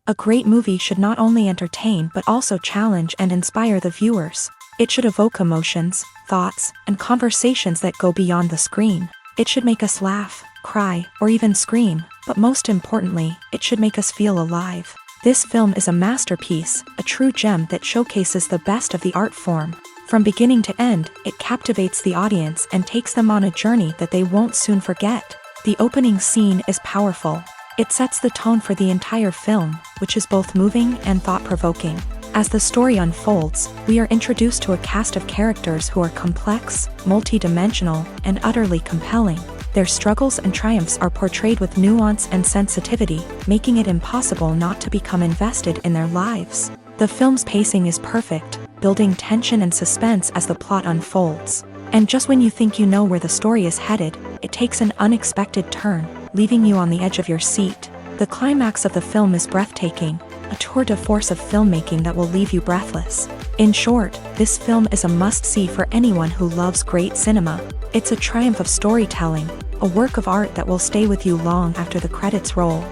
A great movie should not only entertain but also challenge and inspire the viewers. It should evoke emotions, thoughts, and conversations that go beyond the screen. It should make us laugh, cry, or even scream, but most importantly, it should make us feel alive. This film is a masterpiece, a true gem that showcases the best of the art form. From beginning to end, it captivates the audience and takes them on a journey that they won't soon forget. The opening scene is powerful. It sets the tone for the entire film, which is both moving and thought-provoking. As the story unfolds, we are introduced to a cast of characters who are complex, multi-dimensional, and utterly compelling. Their struggles and triumphs are portrayed with nuance and sensitivity, making it impossible not to become invested in their lives. The film's pacing is perfect, building tension and suspense as the plot unfolds. And just when you think you know where the story is headed, it takes an unexpected turn, leaving you on the edge of your seat. The climax of the film is breathtaking, a tour de force of filmmaking that will leave you breathless. In short, this film is a must-see for anyone who loves great cinema. It's a triumph of storytelling, a work of art that will stay with you long after the credits roll.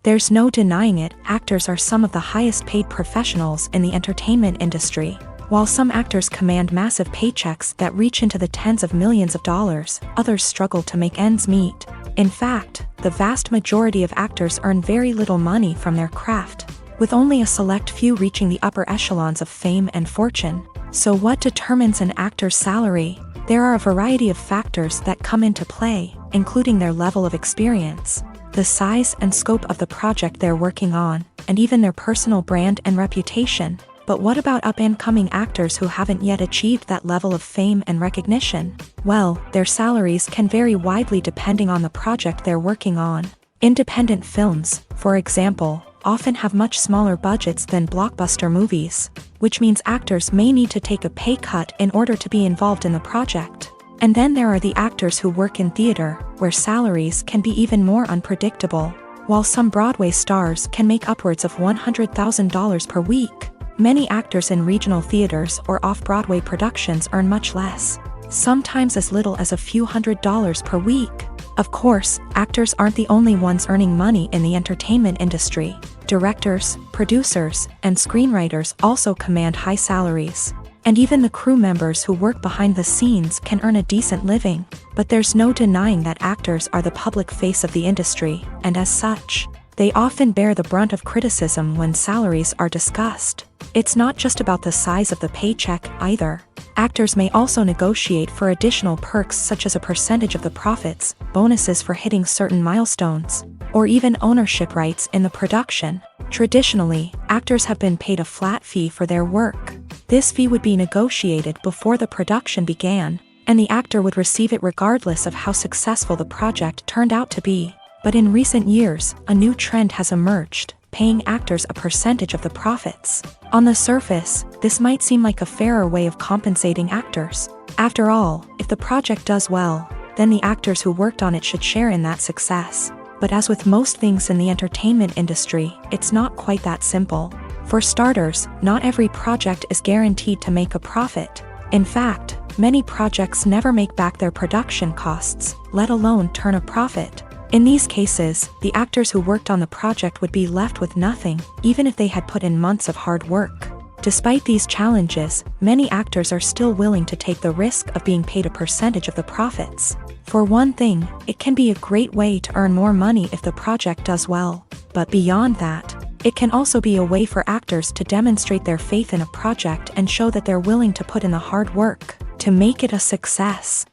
There's no denying it, actors are some of the highest-paid professionals in the entertainment industry. While some actors command massive paychecks that reach into the tens of millions of dollars, others struggle to make ends meet. In fact, the vast majority of actors earn very little money from their craft, with only a select few reaching the upper echelons of fame and fortune. So what determines an actor's salary? There are a variety of factors that come into play, including their level of experience, the size and scope of the project they're working on, and even their personal brand and reputation. But what about up-and-coming actors who haven't yet achieved that level of fame and recognition? Well, their salaries can vary widely depending on the project they're working on. Independent films, for example, often have much smaller budgets than blockbuster movies, which means actors may need to take a pay cut in order to be involved in the project. And then there are the actors who work in theater, where salaries can be even more unpredictable. While some Broadway stars can make upwards of $100,000 per week, many actors in regional theaters or off-Broadway productions earn much less, sometimes as little as a few $100s per week. Of course, actors aren't the only ones earning money in the entertainment industry. Directors, producers, and screenwriters also command high salaries. And even the crew members who work behind the scenes can earn a decent living. But there's no denying that actors are the public face of the industry, and as such, they often bear the brunt of criticism when salaries are discussed. It's not just about the size of the paycheck, either. Actors may also negotiate for additional perks such as a percentage of the profits, bonuses for hitting certain milestones, or even ownership rights in the production. Traditionally, actors have been paid a flat fee for their work. This fee would be negotiated before the production began, and the actor would receive it regardless of how successful the project turned out to be. But in recent years, a new trend has emerged, paying actors a percentage of the profits. On the surface, this might seem like a fairer way of compensating actors. After all, if the project does well, then the actors who worked on it should share in that success. But as with most things in the entertainment industry, it's not quite that simple. For starters, not every project is guaranteed to make a profit. In fact, many projects never make back their production costs, let alone turn a profit. In these cases, the actors who worked on the project would be left with nothing, even if they had put in months of hard work. Despite these challenges, many actors are still willing to take the risk of being paid a percentage of the profits. For one thing, it can be a great way to earn more money if the project does well. But beyond that, it can also be a way for actors to demonstrate their faith in a project and show that they're willing to put in the hard work to make it a success.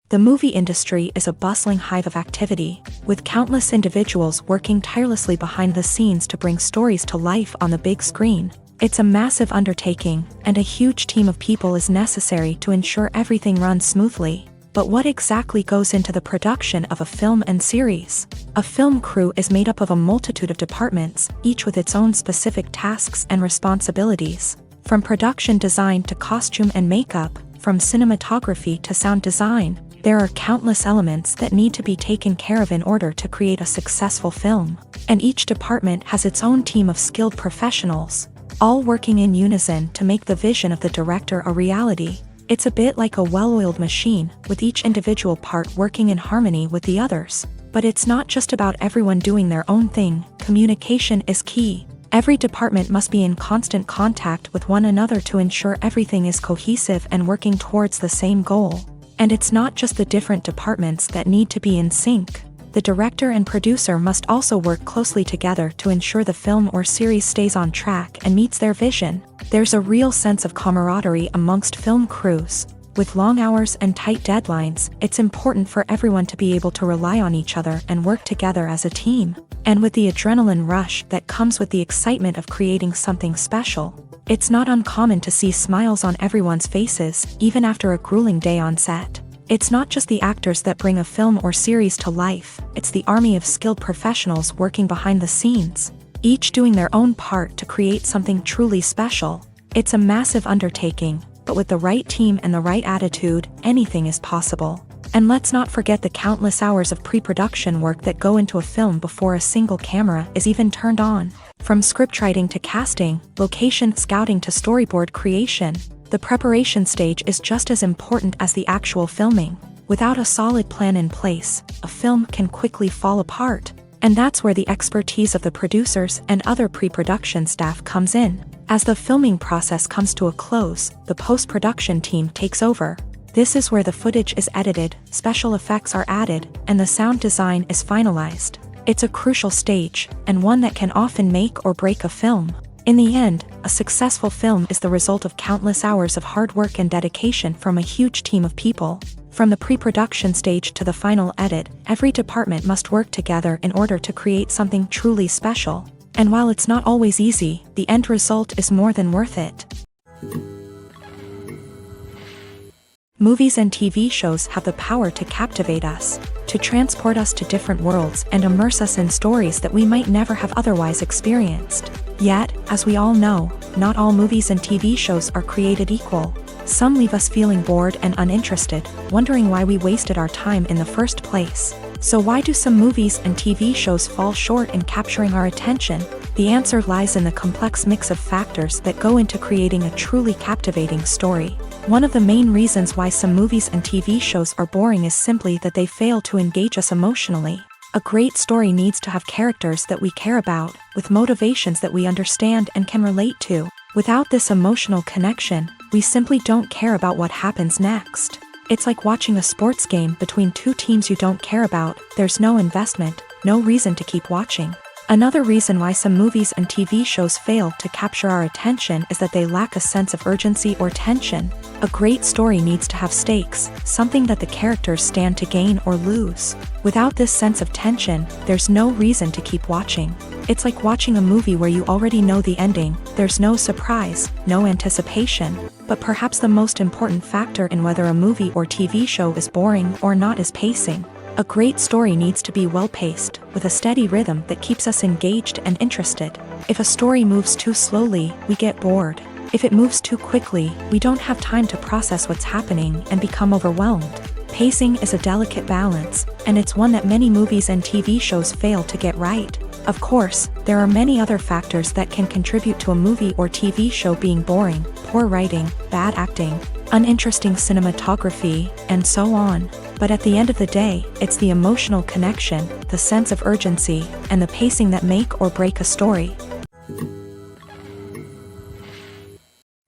The movie industry is a bustling hive of activity, with countless individuals working tirelessly behind the scenes to bring stories to life on the big screen. It's a massive undertaking, and a huge team of people is necessary to ensure everything runs smoothly. But what exactly goes into the production of a film and series? A film crew is made up of a multitude of departments, each with its own specific tasks and responsibilities. From production design to costume and makeup, from cinematography to sound design, there are countless elements that need to be taken care of in order to create a successful film. And each department has its own team of skilled professionals, all working in unison to make the vision of the director a reality. It's a bit like a well-oiled machine, with each individual part working in harmony with the others. But it's not just about everyone doing their own thing. Communication is key. Every department must be in constant contact with one another to ensure everything is cohesive and working towards the same goal. And it's not just the different departments that need to be in sync. The director and producer must also work closely together to ensure the film or series stays on track and meets their vision. There's a real sense of camaraderie amongst film crews. With long hours and tight deadlines, it's important for everyone to be able to rely on each other and work together as a team. And with the adrenaline rush that comes with the excitement of creating something special, it's not uncommon to see smiles on everyone's faces, even after a grueling day on set. It's not just the actors that bring a film or series to life, it's the army of skilled professionals working behind the scenes, each doing their own part to create something truly special. It's a massive undertaking, but with the right team and the right attitude, anything is possible. And let's not forget the countless hours of pre-production work that go into a film before a single camera is even turned on. From scriptwriting to casting, location scouting to storyboard creation, the preparation stage is just as important as the actual filming. Without a solid plan in place, a film can quickly fall apart. And that's where the expertise of the producers and other pre-production staff comes in. As the filming process comes to a close, the post-production team takes over. This is where the footage is edited, special effects are added, and the sound design is finalized. It's a crucial stage, and one that can often make or break a film. In the end, a successful film is the result of countless hours of hard work and dedication from a huge team of people. From the pre-production stage to the final edit, every department must work together in order to create something truly special. And while it's not always easy, the end result is more than worth it. Movies and TV shows have the power to captivate us, to transport us to different worlds and immerse us in stories that we might never have otherwise experienced. Yet, as we all know, not all movies and TV shows are created equal. Some leave us feeling bored and uninterested, wondering why we wasted our time in the first place. So why do some movies and TV shows fall short in capturing our attention? The answer lies in the complex mix of factors that go into creating a truly captivating story. One of the main reasons why some movies and TV shows are boring is simply that they fail to engage us emotionally. A great story needs to have characters that we care about, with motivations that we understand and can relate to. Without this emotional connection, we simply don't care about what happens next. It's like watching a sports game between two teams you don't care about. There's no investment, no reason to keep watching. Another reason why some movies and TV shows fail to capture our attention is that they lack a sense of urgency or tension. A great story needs to have stakes, something that the characters stand to gain or lose. Without this sense of tension, there's no reason to keep watching. It's like watching a movie where you already know the ending. There's no surprise, no anticipation. But perhaps the most important factor in whether a movie or TV show is boring or not is pacing. A great story needs to be well-paced, with a steady rhythm that keeps us engaged and interested. If a story moves too slowly, we get bored. If it moves too quickly, we don't have time to process what's happening and become overwhelmed. Pacing is a delicate balance, and it's one that many movies and TV shows fail to get right. Of course, there are many other factors that can contribute to a movie or TV show being boring: poor writing, bad acting, uninteresting cinematography, and so on. But at the end of the day, it's the emotional connection, the sense of urgency, and the pacing that make or break a story.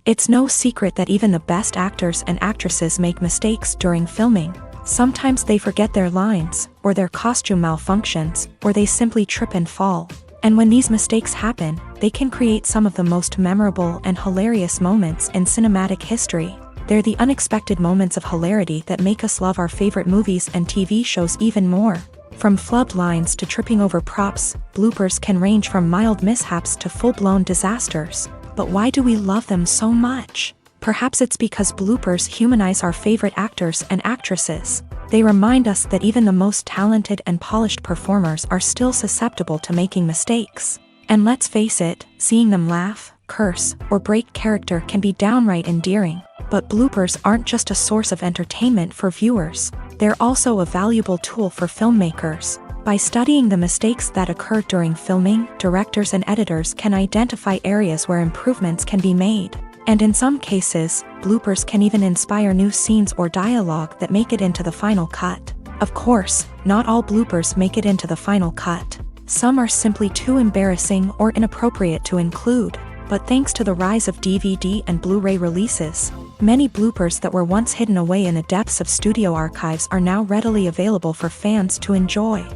It's no secret that even the best actors and actresses make mistakes during filming. Sometimes they forget their lines, or their costume malfunctions, or they simply trip and fall. And when these mistakes happen, they can create some of the most memorable and hilarious moments in cinematic history. They're the unexpected moments of hilarity that make us love our favorite movies and TV shows even more. From flubbed lines to tripping over props, bloopers can range from mild mishaps to full-blown disasters. But why do we love them so much? Perhaps it's because bloopers humanize our favorite actors and actresses. They remind us that even the most talented and polished performers are still susceptible to making mistakes. And let's face it, seeing them laugh, curse, or break character can be downright endearing. But bloopers aren't just a source of entertainment for viewers. They're also a valuable tool for filmmakers. By studying the mistakes that occur during filming, directors and editors can identify areas where improvements can be made. And in some cases, bloopers can even inspire new scenes or dialogue that make it into the final cut. Of course, not all bloopers make it into the final cut. Some are simply too embarrassing or inappropriate to include. But thanks to the rise of DVD and Blu-ray releases, many bloopers that were once hidden away in the depths of studio archives are now readily available for fans to enjoy.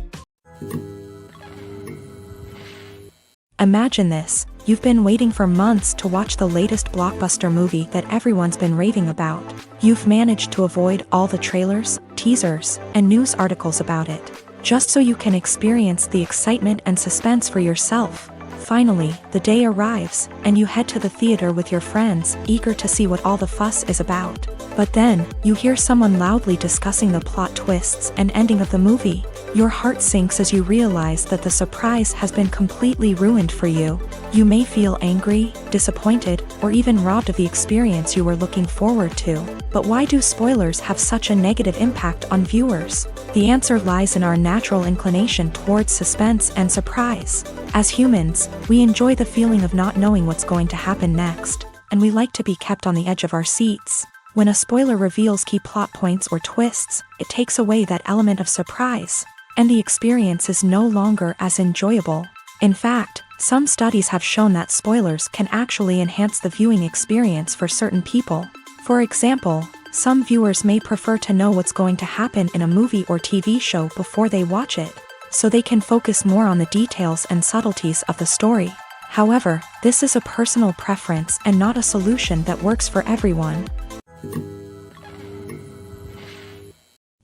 Imagine this. You've been waiting for months to watch the latest blockbuster movie that everyone's been raving about. You've managed to avoid all the trailers, teasers, and news articles about it, just so you can experience the excitement and suspense for yourself. Finally, the day arrives, and you head to the theater with your friends, eager to see what all the fuss is about. But then, you hear someone loudly discussing the plot twists and ending of the movie. Your heart sinks as you realize that the surprise has been completely ruined for you. You may feel angry, disappointed, or even robbed of the experience you were looking forward to. But why do spoilers have such a negative impact on viewers? The answer lies in our natural inclination towards suspense and surprise. As humans, we enjoy the feeling of not knowing what's going to happen next, and we like to be kept on the edge of our seats. When a spoiler reveals key plot points or twists, it takes away that element of surprise, and the experience is no longer as enjoyable. In fact, some studies have shown that spoilers can actually enhance the viewing experience for certain people. For example, some viewers may prefer to know what's going to happen in a movie or TV show before they watch it, so they can focus more on the details and subtleties of the story. However, this is a personal preference and not a solution that works for everyone.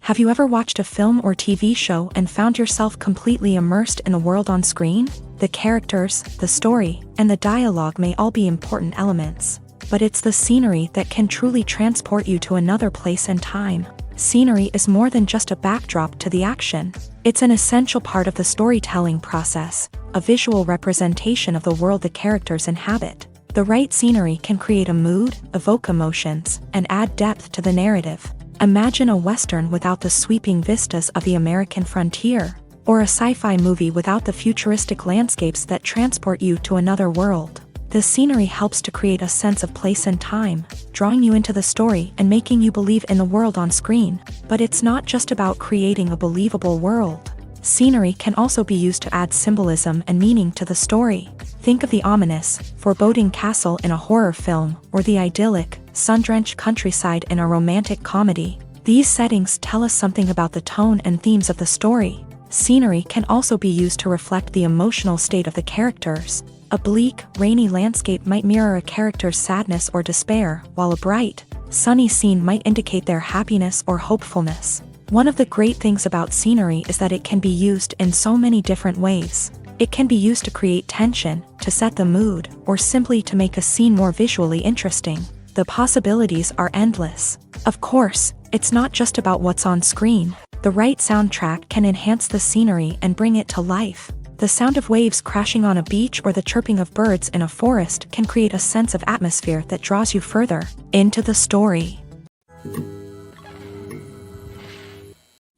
Have you ever watched a film or TV show and found yourself completely immersed in the world on screen? The characters, the story, and the dialogue may all be important elements, but it's the scenery that can truly transport you to another place and time. Scenery is more than just a backdrop to the action. It's an essential part of the storytelling process, a visual representation of the world the characters inhabit. The right scenery can create a mood, evoke emotions, and add depth to the narrative. Imagine a Western without the sweeping vistas of the American frontier, or a sci-fi movie without the futuristic landscapes that transport you to another world. The scenery helps to create a sense of place and time, drawing you into the story and making you believe in the world on screen. But it's not just about creating a believable world. Scenery can also be used to add symbolism and meaning to the story. Think of the ominous, foreboding castle in a horror film, or the idyllic, sun-drenched countryside in a romantic comedy. These settings tell us something about the tone and themes of the story. Scenery can also be used to reflect the emotional state of the characters. A bleak, rainy landscape might mirror a character's sadness or despair, while a bright, sunny scene might indicate their happiness or hopefulness. One of the great things about scenery is that it can be used in so many different ways. It can be used to create tension, to set the mood, or simply to make a scene more visually interesting. The possibilities are endless. Of course, it's not just about what's on screen. The right soundtrack can enhance the scenery and bring it to life. The sound of waves crashing on a beach or the chirping of birds in a forest can create a sense of atmosphere that draws you further into the story.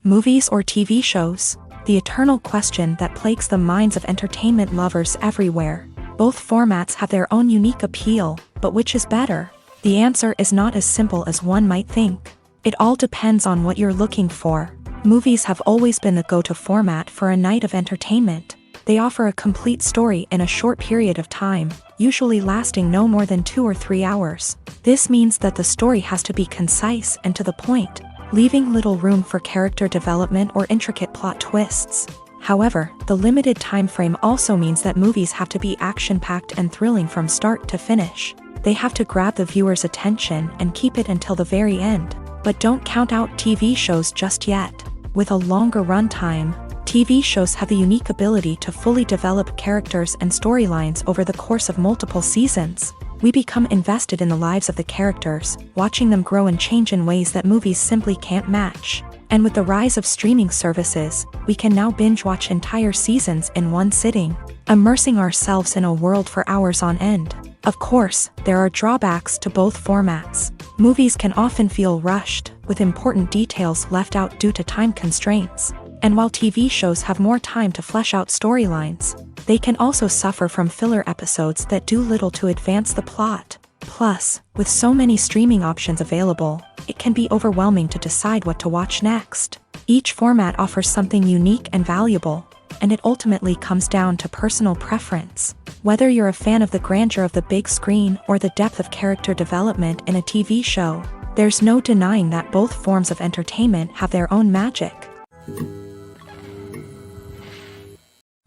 Movies or TV shows? The eternal question that plagues the minds of entertainment lovers everywhere. Both formats have their own unique appeal, but which is better? The answer is not as simple as one might think. It all depends on what you're looking for. Movies have always been the go-to format for a night of entertainment. They offer a complete story in a short period of time, usually lasting no more than 2 or 3 hours. This means that the story has to be concise and to the point. leaving little room for character development or intricate plot twists. However, the limited time frame also means that movies have to be action-packed and thrilling from start to finish. They have to grab the viewer's attention and keep it until the very end. But don't count out TV shows just yet. With a longer runtime, TV shows have the unique ability to fully develop characters and storylines over the course of multiple seasons. We become invested in the lives of the characters, watching them grow and change in ways that movies simply can't match. And with the rise of streaming services, we can now binge-watch entire seasons in one sitting, immersing ourselves in a world for hours on end. Of course, there are drawbacks to both formats. Movies can often feel rushed, with important details left out due to time constraints. And while TV shows have more time to flesh out storylines, they can also suffer from filler episodes that do little to advance the plot. Plus, with so many streaming options available, it can be overwhelming to decide what to watch next. Each format offers something unique and valuable, and it ultimately comes down to personal preference. Whether you're a fan of the grandeur of the big screen or the depth of character development in a TV show, there's no denying that both forms of entertainment have their own magic.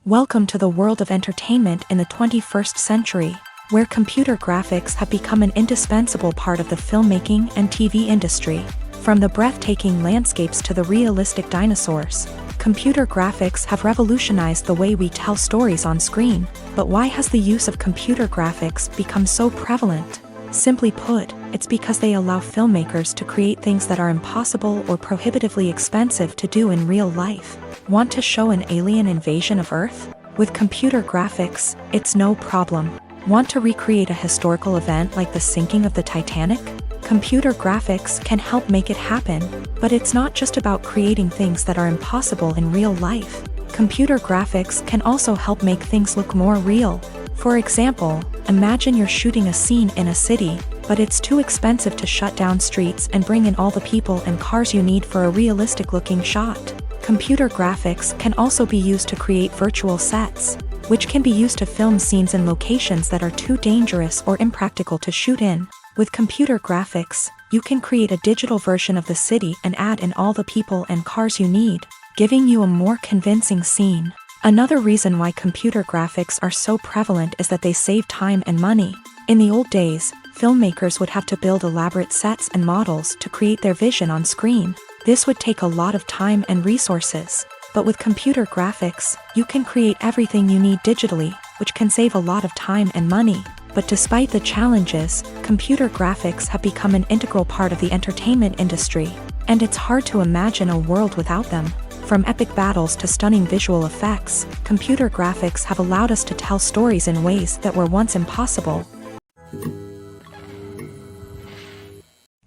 Welcome to the world of entertainment in the 21st century, where computer graphics have become an indispensable part of the filmmaking and TV industry. From the breathtaking landscapes to the realistic dinosaurs, computer graphics have revolutionized the way we tell stories on screen. But why has the use of computer graphics become so prevalent? Simply put, it's because they allow filmmakers to create things that are impossible or prohibitively expensive to do in real life. Want to show an alien invasion of Earth? With computer graphics, it's no problem. Want to recreate a historical event like the sinking of the Titanic? Computer graphics can help make it happen, but it's not just about creating things that are impossible in real life. Computer graphics can also help make things look more real. For example, imagine you're shooting a scene in a city, but it's too expensive to shut down streets and bring in all the people and cars you need for a realistic-looking shot. Computer graphics can also be used to create virtual sets, which can be used to film scenes in locations that are too dangerous or impractical to shoot in. With computer graphics, you can create a digital version of the city and add in all the people and cars you need, giving you a more convincing scene. Another reason why computer graphics are so prevalent is that they save time and money. In the old days, filmmakers would have to build elaborate sets and models to create their vision on screen. This would take a lot of time and resources. But with computer graphics, you can create everything you need digitally, which can save a lot of time and money. But despite the challenges, computer graphics have become an integral part of the entertainment industry, and it's hard to imagine a world without them. From epic battles to stunning visual effects, computer graphics have allowed us to tell stories in ways that were once impossible.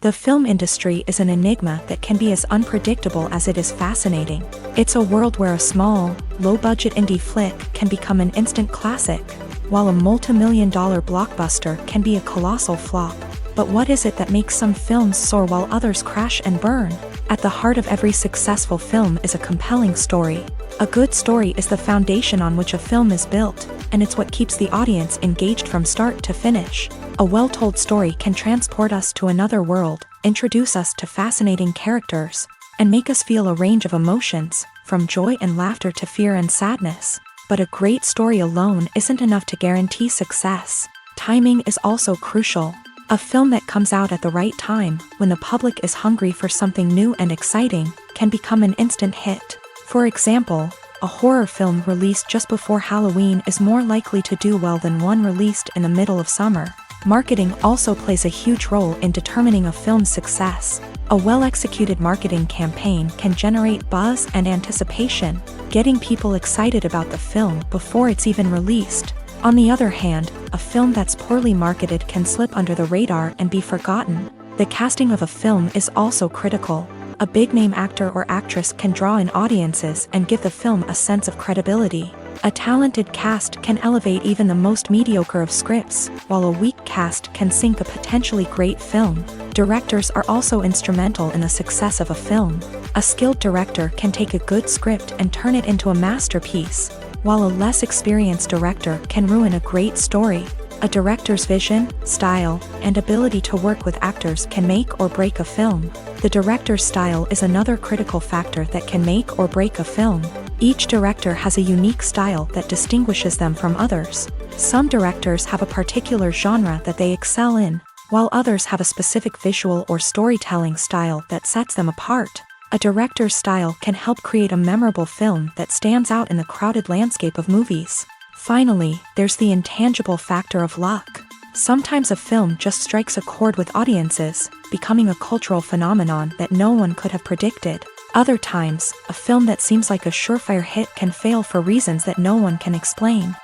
The film industry is an enigma that can be as unpredictable as it is fascinating. It's a world where a small, low-budget indie flick can become an instant classic, while a multi-million-dollar blockbuster can be a colossal flop. But what is it that makes some films soar while others crash and burn? At the heart of every successful film is a compelling story. A good story is the foundation on which a film is built, and it's what keeps the audience engaged from start to finish. A well-told story can transport us to another world, introduce us to fascinating characters, and make us feel a range of emotions, from joy and laughter to fear and sadness. But a great story alone isn't enough to guarantee success. Timing is also crucial. A film that comes out at the right time, when the public is hungry for something new and exciting, can become an instant hit. For example, a horror film released just before Halloween is more likely to do well than one released in the middle of summer. Marketing also plays a huge role in determining a film's success. A well-executed marketing campaign can generate buzz and anticipation, getting people excited about the film before it's even released. On the other hand, a film that's poorly marketed can slip under the radar and be forgotten. The casting of a film is also critical. A big-name actor or actress can draw in audiences and give the film a sense of credibility. A talented cast can elevate even the most mediocre of scripts, while a weak cast can sink a potentially great film. Directors are also instrumental in the success of a film. A skilled director can take a good script and turn it into a masterpiece, while a less experienced director can ruin a great story. A director's vision, style, and ability to work with actors can make or break a film. The director's style is another critical factor that can make or break a film. Each director has a unique style that distinguishes them from others. Some directors have a particular genre that they excel in, while others have a specific visual or storytelling style that sets them apart. A director's style can help create a memorable film that stands out in the crowded landscape of movies. Finally, there's the intangible factor of luck. Sometimes a film just strikes a chord with audiences, becoming a cultural phenomenon that no one could have predicted. Other times, a film that seems like a surefire hit can fail for reasons that no one can explain.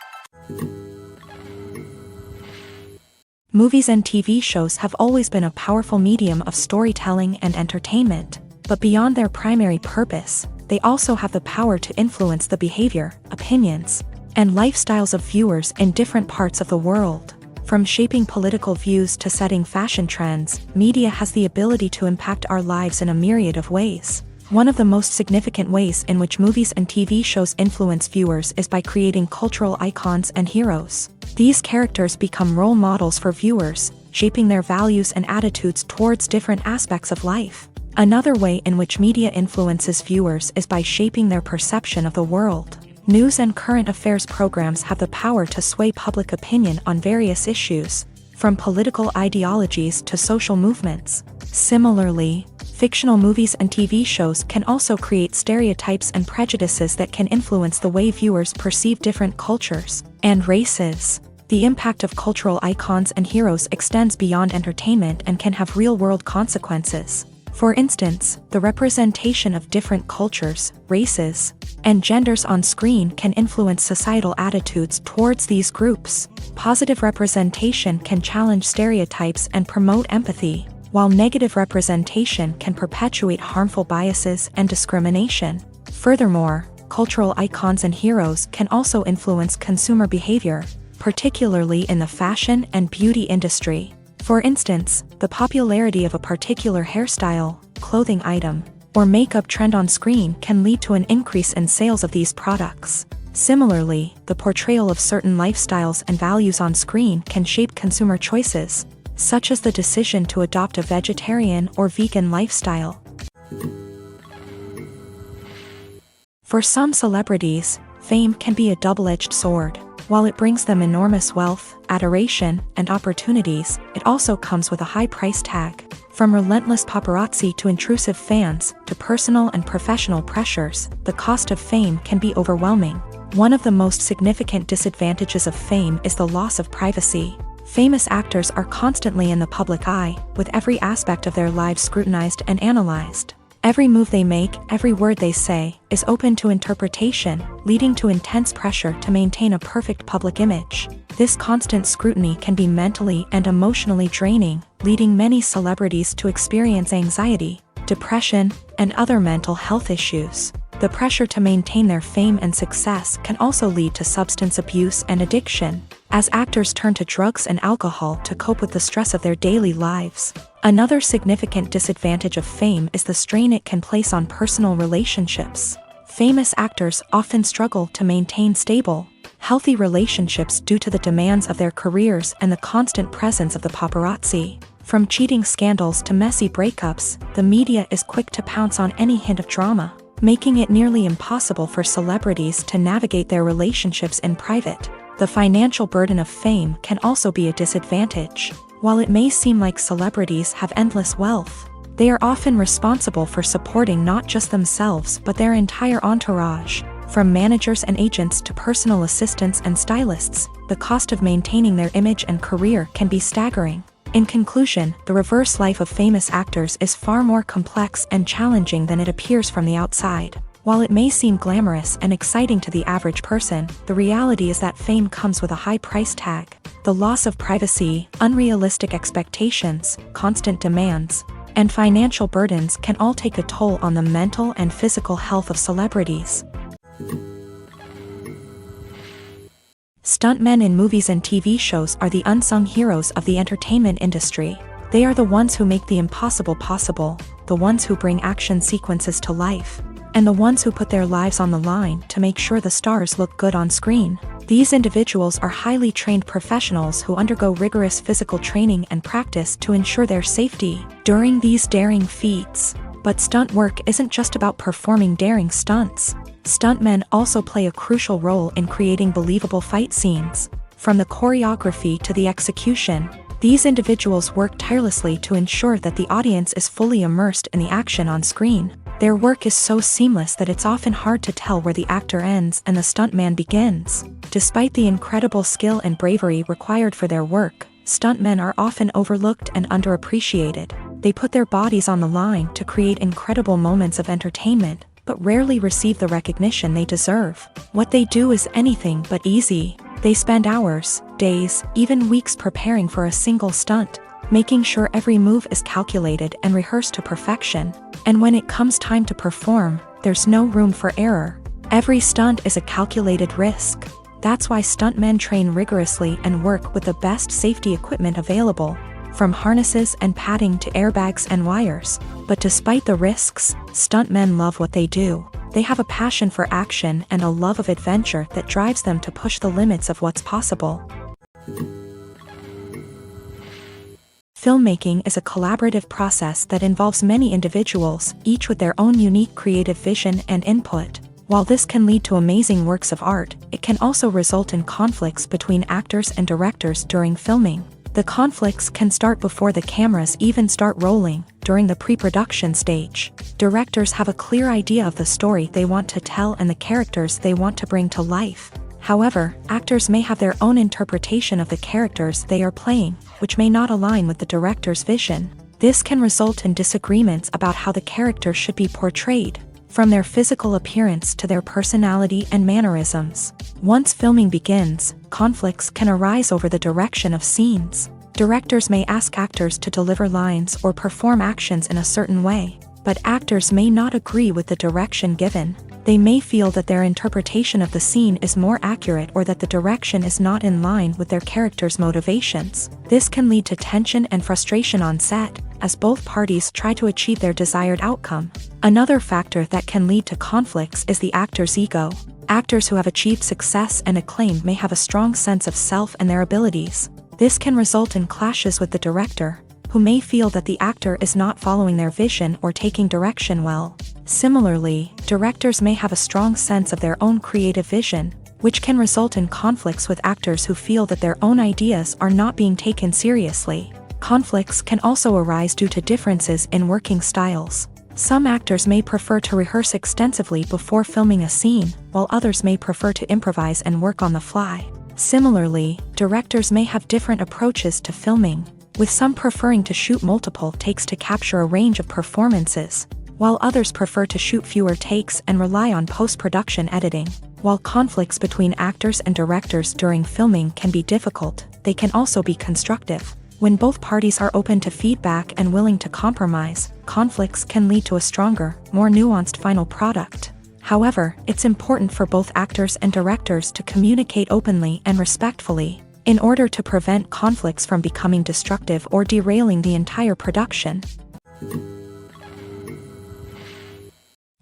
Movies and TV shows have always been a powerful medium of storytelling and entertainment, but beyond their primary purpose, they also have the power to influence the behavior, opinions, and lifestyles of viewers in different parts of the world. From shaping political views to setting fashion trends, media has the ability to impact our lives in a myriad of ways. One of the most significant ways in which movies and TV shows influence viewers is by creating cultural icons and heroes. These characters become role models for viewers, shaping their values and attitudes towards different aspects of life. Another way in which media influences viewers is by shaping their perception of the world. News and current affairs programs have the power to sway public opinion on various issues, from political ideologies to social movements. Similarly, fictional movies and TV shows can also create stereotypes and prejudices that can influence the way viewers perceive different cultures and races. The impact of cultural icons and heroes extends beyond entertainment and can have real-world consequences. For instance, the representation of different cultures, races, and genders on screen can influence societal attitudes towards these groups. Positive representation can challenge stereotypes and promote empathy, while negative representation can perpetuate harmful biases and discrimination. Furthermore, cultural icons and heroes can also influence consumer behavior, particularly in the fashion and beauty industry. For instance, the popularity of a particular hairstyle, clothing item, or makeup trend on screen can lead to an increase in sales of these products. Similarly, the portrayal of certain lifestyles and values on screen can shape consumer choices, such as the decision to adopt a vegetarian or vegan lifestyle. For some celebrities, fame can be a double-edged sword. While it brings them enormous wealth, adoration, and opportunities, it also comes with a high price tag. From relentless paparazzi to intrusive fans, to personal and professional pressures, the cost of fame can be overwhelming. One of the most significant disadvantages of fame is the loss of privacy. Famous actors are constantly in the public eye, with every aspect of their lives scrutinized and analyzed. Every move they make, every word they say, is open to interpretation, leading to intense pressure to maintain a perfect public image. This constant scrutiny can be mentally and emotionally draining, leading many celebrities to experience anxiety, depression, and other mental health issues. The pressure to maintain their fame and success can also lead to substance abuse and addiction, as actors turn to drugs and alcohol to cope with the stress of their daily lives. Another significant disadvantage of fame is the strain it can place on personal relationships. Famous actors often struggle to maintain stable, healthy relationships due to the demands of their careers and the constant presence of the paparazzi. From cheating scandals to messy breakups, the media is quick to pounce on any hint of drama, making it nearly impossible for celebrities to navigate their relationships in private. The financial burden of fame can also be a disadvantage. While it may seem like celebrities have endless wealth, they are often responsible for supporting not just themselves but their entire entourage. From managers and agents to personal assistants and stylists, the cost of maintaining their image and career can be staggering. In conclusion, the reverse life of famous actors is far more complex and challenging than it appears from the outside. While it may seem glamorous and exciting to the average person, the reality is that fame comes with a high price tag. The loss of privacy, unrealistic expectations, constant demands, and financial burdens can all take a toll on the mental and physical health of celebrities. Stuntmen in movies and TV shows are the unsung heroes of the entertainment industry. They are the ones who make the impossible possible, the ones who bring action sequences to life, and the ones who put their lives on the line to make sure the stars look good on screen. These individuals are highly trained professionals who undergo rigorous physical training and practice to ensure their safety during these daring feats. But stunt work isn't just about performing daring stunts. Stuntmen also play a crucial role in creating believable fight scenes. From the choreography to the execution, these individuals work tirelessly to ensure that the audience is fully immersed in the action on screen. Their work is so seamless that it's often hard to tell where the actor ends and the stuntman begins. Despite the incredible skill and bravery required for their work, stuntmen are often overlooked and underappreciated. They put their bodies on the line to create incredible moments of entertainment, but rarely receive the recognition they deserve. What they do is anything but easy. They spend hours, days, even weeks preparing for a single stunt, making sure every move is calculated and rehearsed to perfection. And when it comes time to perform, there's no room for error. Every stunt is a calculated risk. That's why stuntmen train rigorously and work with the best safety equipment available, from harnesses and padding to airbags and wires. But despite the risks, stuntmen love what they do. They have a passion for action and a love of adventure that drives them to push the limits of what's possible. Filmmaking is a collaborative process that involves many individuals, each with their own unique creative vision and input. While this can lead to amazing works of art, it can also result in conflicts between actors and directors during filming. The conflicts can start before the cameras even start rolling, during the pre-production stage. Directors have a clear idea of the story they want to tell and the characters they want to bring to life. However, actors may have their own interpretation of the characters they are playing, which may not align with the director's vision. This can result in disagreements about how the character should be portrayed, from their physical appearance to their personality and mannerisms. Once filming begins, conflicts can arise over the direction of scenes. Directors may ask actors to deliver lines or perform actions in a certain way, but actors may not agree with the direction given. They may feel that their interpretation of the scene is more accurate or that the direction is not in line with their character's motivations. This can lead to tension and frustration on set, as both parties try to achieve their desired outcome. Another factor that can lead to conflicts is the actor's ego. Actors who have achieved success and acclaim may have a strong sense of self and their abilities. This can result in clashes with the director, who may feel that the actor is not following their vision or taking direction well. Similarly, directors may have a strong sense of their own creative vision, which can result in conflicts with actors who feel that their own ideas are not being taken seriously. Conflicts can also arise due to differences in working styles. Some actors may prefer to rehearse extensively before filming a scene, while others may prefer to improvise and work on the fly. Similarly, directors may have different approaches to filming, with some preferring to shoot multiple takes to capture a range of performances, while others prefer to shoot fewer takes and rely on post-production editing. While conflicts between actors and directors during filming can be difficult, they can also be constructive. When both parties are open to feedback and willing to compromise, conflicts can lead to a stronger, more nuanced final product. However, it's important for both actors and directors to communicate openly and respectfully, in order to prevent conflicts from becoming destructive or derailing the entire production.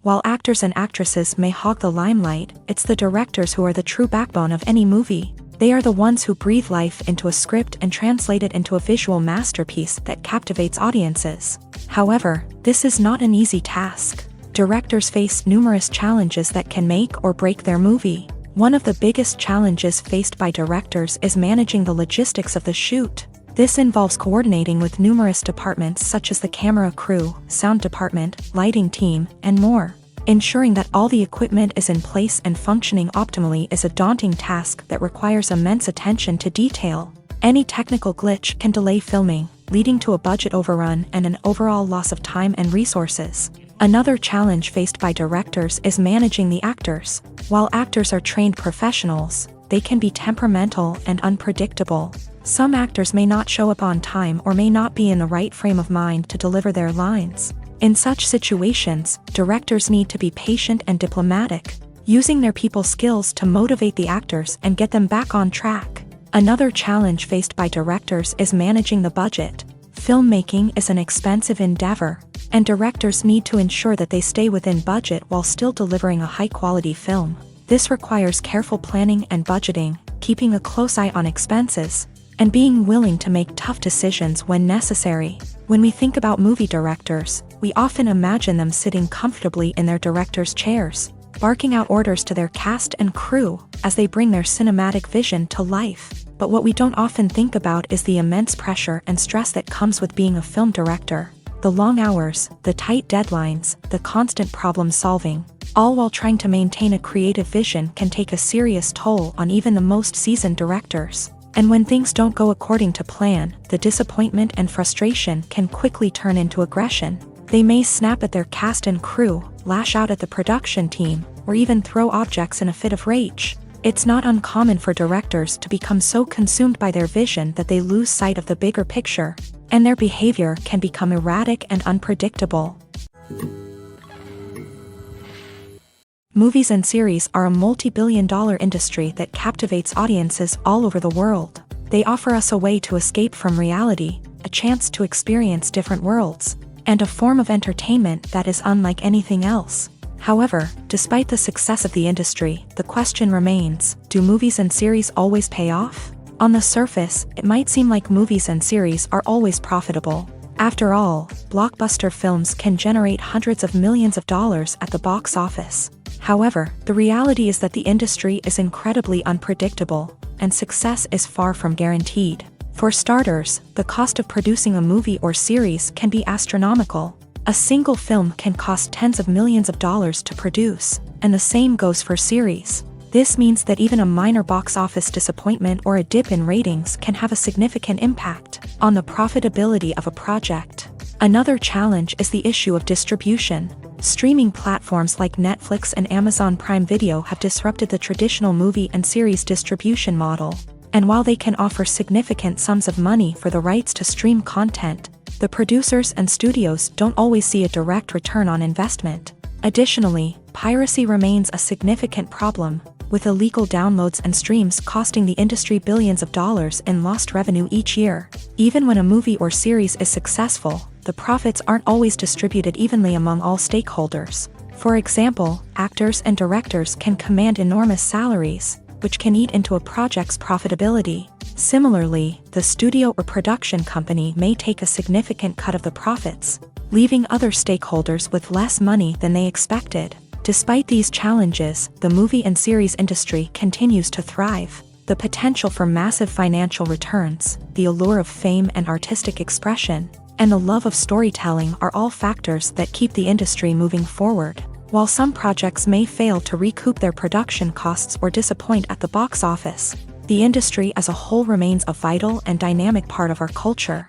While actors and actresses may hog the limelight, it's the directors who are the true backbone of any movie. They are the ones who breathe life into a script and translate it into a visual masterpiece that captivates audiences. However, this is not an easy task. Directors face numerous challenges that can make or break their movie. One of the biggest challenges faced by directors is managing the logistics of the shoot. This involves coordinating with numerous departments such as the camera crew, sound department, lighting team, and more. Ensuring that all the equipment is in place and functioning optimally is a daunting task that requires immense attention to detail. Any technical glitch can delay filming, leading to a budget overrun and an overall loss of time and resources. Another challenge faced by directors is managing the actors. While actors are trained professionals, they can be temperamental and unpredictable. Some actors may not show up on time or may not be in the right frame of mind to deliver their lines. In such situations, directors need to be patient and diplomatic, using their people skills to motivate the actors and get them back on track. Another challenge faced by directors is managing the budget. Filmmaking is an expensive endeavor, and directors need to ensure that they stay within budget while still delivering a high-quality film. This requires careful planning and budgeting, keeping a close eye on expenses, and being willing to make tough decisions when necessary. When we think about movie directors, we often imagine them sitting comfortably in their director's chairs, barking out orders to their cast and crew as they bring their cinematic vision to life. But what we don't often think about is the immense pressure and stress that comes with being a film director. The long hours, the tight deadlines, the constant problem solving, all while trying to maintain a creative vision can take a serious toll on even the most seasoned directors. And when things don't go according to plan, the disappointment and frustration can quickly turn into aggression. They may snap at their cast and crew, lash out at the production team, or even throw objects in a fit of rage. It's not uncommon for directors to become so consumed by their vision that they lose sight of the bigger picture, and their behavior can become erratic and unpredictable. Movies and series are a multi-billion-dollar industry that captivates audiences all over the world. They offer us a way to escape from reality, a chance to experience different worlds, and a form of entertainment that is unlike anything else. However, despite the success of the industry, the question remains, do movies and series always pay off? On the surface, it might seem like movies and series are always profitable. After all, blockbuster films can generate hundreds of millions of dollars at the box office. However, the reality is that the industry is incredibly unpredictable, and success is far from guaranteed. For starters, the cost of producing a movie or series can be astronomical. A single film can cost tens of millions of dollars to produce, and the same goes for series. This means that even a minor box office disappointment or a dip in ratings can have a significant impact on the profitability of a project. Another challenge is the issue of distribution. Streaming platforms like Netflix and Amazon Prime Video have disrupted the traditional movie and series distribution model. And while they can offer significant sums of money for the rights to stream content, the producers and studios don't always see a direct return on investment. Additionally, piracy remains a significant problem, with illegal downloads and streams costing the industry billions of dollars in lost revenue each year. Even when a movie or series is successful, the profits aren't always distributed evenly among all stakeholders. For example, actors and directors can command enormous salaries, which can eat into a project's profitability. Similarly, the studio or production company may take a significant cut of the profits, leaving other stakeholders with less money than they expected. Despite these challenges, the movie and series industry continues to thrive. The potential for massive financial returns, the allure of fame and artistic expression, and the love of storytelling are all factors that keep the industry moving forward. While some projects may fail to recoup their production costs or disappoint at the box office, the industry as a whole remains a vital and dynamic part of our culture.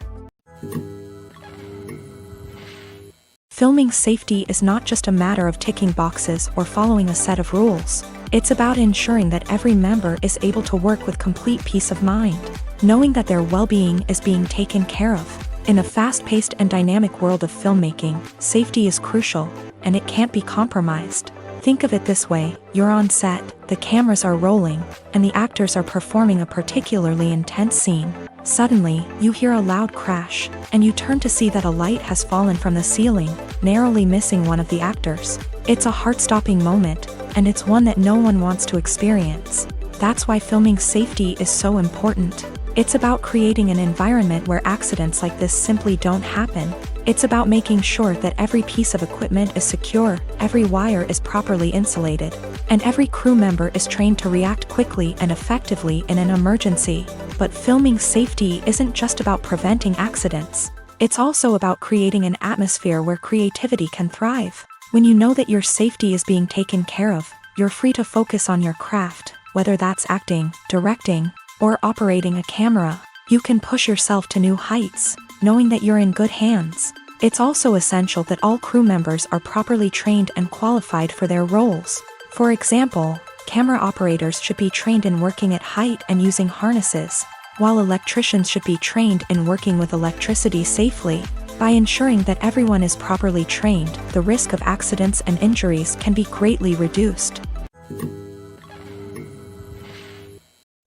Filming safety is not just a matter of ticking boxes or following a set of rules. It's about ensuring that every member is able to work with complete peace of mind, knowing that their well-being is being taken care of. In a fast-paced and dynamic world of filmmaking, safety is crucial, and it can't be compromised. Think of it this way: you're on set, the cameras are rolling, and the actors are performing a particularly intense scene. Suddenly, you hear a loud crash, and you turn to see that a light has fallen from the ceiling, narrowly missing one of the actors. It's a heart-stopping moment, and it's one that no one wants to experience. That's why filming safety is so important. It's about creating an environment where accidents like this simply don't happen. It's about making sure that every piece of equipment is secure, every wire is properly insulated, and every crew member is trained to react quickly and effectively in an emergency. But filming safety isn't just about preventing accidents. It's also about creating an atmosphere where creativity can thrive. When you know that your safety is being taken care of, you're free to focus on your craft, whether that's acting, directing, or operating a camera. You can push yourself to new heights, knowing that you're in good hands. It's also essential that all crew members are properly trained and qualified for their roles. For example, camera operators should be trained in working at height and using harnesses, while electricians should be trained in working with electricity safely. By ensuring that everyone is properly trained, the risk of accidents and injuries can be greatly reduced.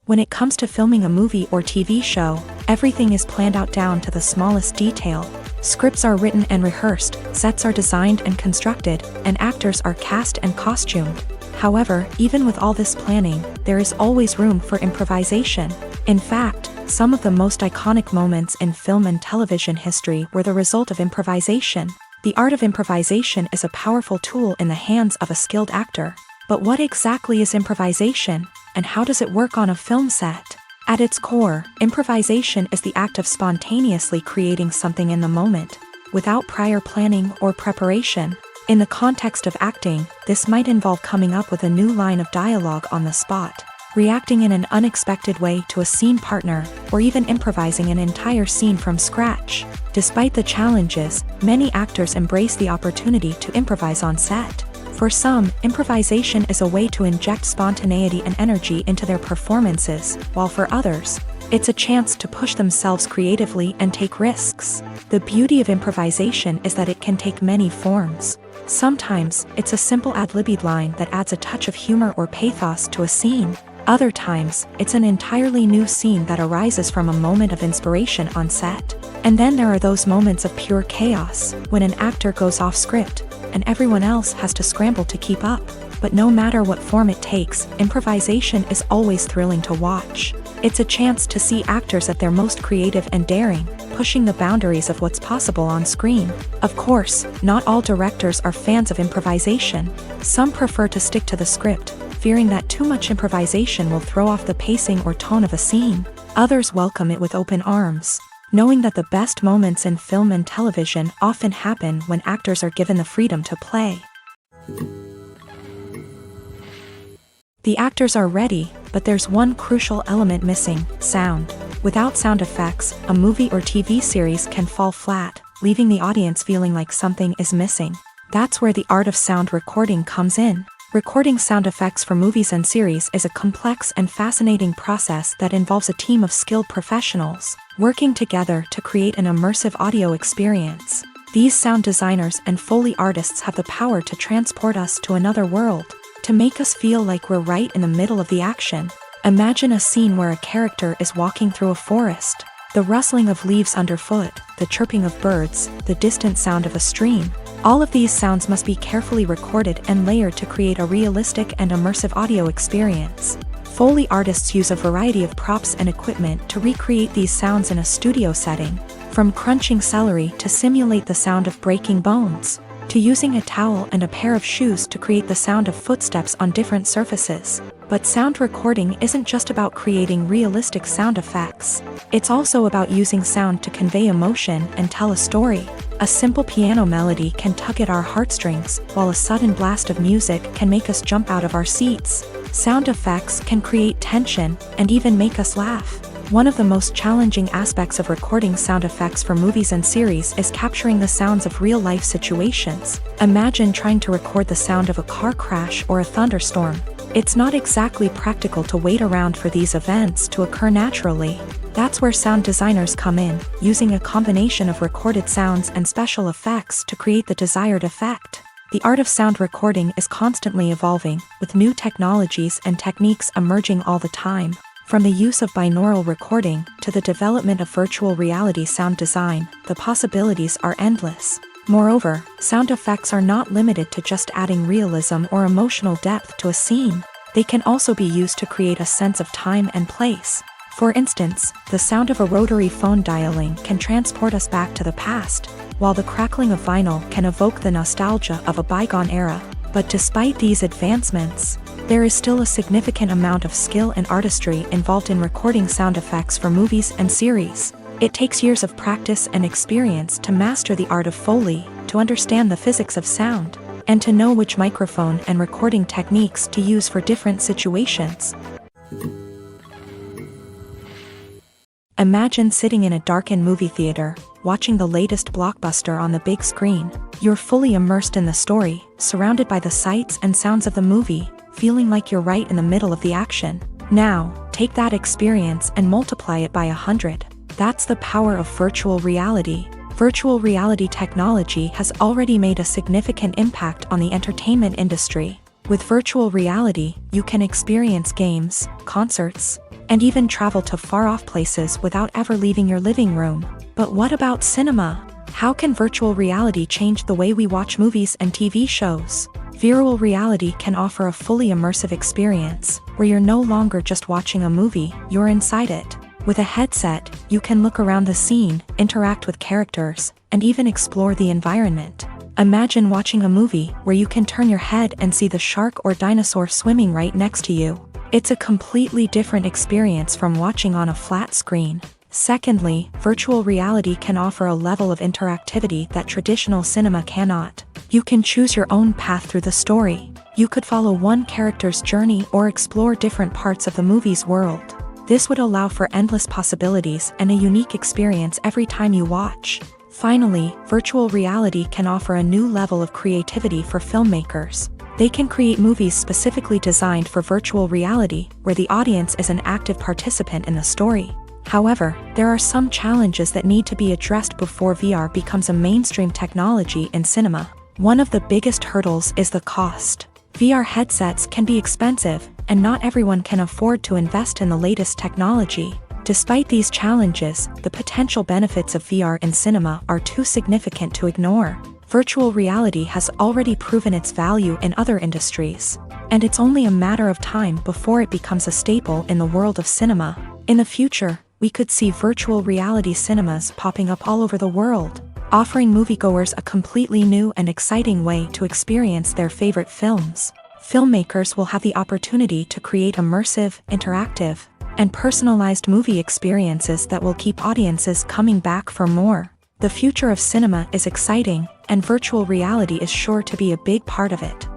When it comes to filming a movie or TV show, everything is planned out down to the smallest detail. Scripts are written and rehearsed, sets are designed and constructed, and actors are cast and costumed. However, even with all this planning, there is always room for improvisation. In fact, some of the most iconic moments in film and television history were the result of improvisation. The art of improvisation is a powerful tool in the hands of a skilled actor. But what exactly is improvisation, and how does it work on a film set? At its core, improvisation is the act of spontaneously creating something in the moment, without prior planning or preparation. In the context of acting, this might involve coming up with a new line of dialogue on the spot, reacting in an unexpected way to a scene partner, or even improvising an entire scene from scratch. Despite the challenges, many actors embrace the opportunity to improvise on set. For some, improvisation is a way to inject spontaneity and energy into their performances, while for others, it's a chance to push themselves creatively and take risks. The beauty of improvisation is that it can take many forms. Sometimes, it's a simple ad-libbed line that adds a touch of humor or pathos to a scene. Other times, it's an entirely new scene that arises from a moment of inspiration on set. And then there are those moments of pure chaos, when an actor goes off script, and everyone else has to scramble to keep up. But no matter what form it takes, improvisation is always thrilling to watch. It's a chance to see actors at their most creative and daring, pushing the boundaries of what's possible on screen. Of course, not all directors are fans of improvisation. Some prefer to stick to the script, fearing that too much improvisation will throw off the pacing or tone of a scene. Others welcome it with open arms, knowing that the best moments in film and television often happen when actors are given the freedom to play. The actors are ready, but there's one crucial element missing: sound. Without sound effects, a movie or TV series can fall flat, leaving the audience feeling like something is missing. That's where the art of sound recording comes in. Recording sound effects for movies and series is a complex and fascinating process that involves a team of skilled professionals working together to create an immersive audio experience. These sound designers and Foley artists have the power to transport us to another world, to make us feel like we're right in the middle of the action. Imagine a scene where a character is walking through a forest. The rustling of leaves underfoot, the chirping of birds, the distant sound of a stream. All of these sounds must be carefully recorded and layered to create a realistic and immersive audio experience. Foley artists use a variety of props and equipment to recreate these sounds in a studio setting, from crunching celery to simulate the sound of breaking bones, to using a towel and a pair of shoes to create the sound of footsteps on different surfaces. But sound recording isn't just about creating realistic sound effects. It's also about using sound to convey emotion and tell a story. A simple piano melody can tug at our heartstrings, while a sudden blast of music can make us jump out of our seats. Sound effects can create tension and even make us laugh. One of the most challenging aspects of recording sound effects for movies and series is capturing the sounds of real-life situations. Imagine trying to record the sound of a car crash or a thunderstorm. It's not exactly practical to wait around for these events to occur naturally. That's where sound designers come in, using a combination of recorded sounds and special effects to create the desired effect. The art of sound recording is constantly evolving, with new technologies and techniques emerging all the time. From the use of binaural recording to the development of virtual reality sound design, the possibilities are endless. Moreover, sound effects are not limited to just adding realism or emotional depth to a scene. They can also be used to create a sense of time and place. For instance, the sound of a rotary phone dialing can transport us back to the past, while the crackling of vinyl can evoke the nostalgia of a bygone era. But despite these advancements, there is still a significant amount of skill and artistry involved in recording sound effects for movies and series. It takes years of practice and experience to master the art of Foley, to understand the physics of sound, and to know which microphone and recording techniques to use for different situations. Imagine sitting in a darkened movie theater, watching the latest blockbuster on the big screen. You're fully immersed in the story, surrounded by the sights and sounds of the movie, feeling like you're right in the middle of the action. Now, take that experience and multiply it by 100. That's the power of virtual reality. Virtual reality technology has already made a significant impact on the entertainment industry. With virtual reality, you can experience games, concerts, and even travel to far-off places without ever leaving your living room. But what about cinema? How can virtual reality change the way we watch movies and TV shows? Virtual reality can offer a fully immersive experience, where you're no longer just watching a movie, you're inside it. With a headset, you can look around the scene, interact with characters, and even explore the environment. Imagine watching a movie where you can turn your head and see the shark or dinosaur swimming right next to you. It's a completely different experience from watching on a flat screen. Secondly, virtual reality can offer a level of interactivity that traditional cinema cannot. You can choose your own path through the story. You could follow one character's journey or explore different parts of the movie's world. This would allow for endless possibilities and a unique experience every time you watch. Finally, virtual reality can offer a new level of creativity for filmmakers. They can create movies specifically designed for virtual reality, where the audience is an active participant in the story. However, there are some challenges that need to be addressed before VR becomes a mainstream technology in cinema. One of the biggest hurdles is the cost. VR headsets can be expensive, and not everyone can afford to invest in the latest technology. Despite these challenges, the potential benefits of VR in cinema are too significant to ignore. Virtual reality has already proven its value in other industries, and it's only a matter of time before it becomes a staple in the world of cinema. In the future, we could see virtual reality cinemas popping up all over the world, offering moviegoers a completely new and exciting way to experience their favorite films. Filmmakers will have the opportunity to create immersive, interactive, and personalized movie experiences that will keep audiences coming back for more. The future of cinema is exciting, and virtual reality is sure to be a big part of it.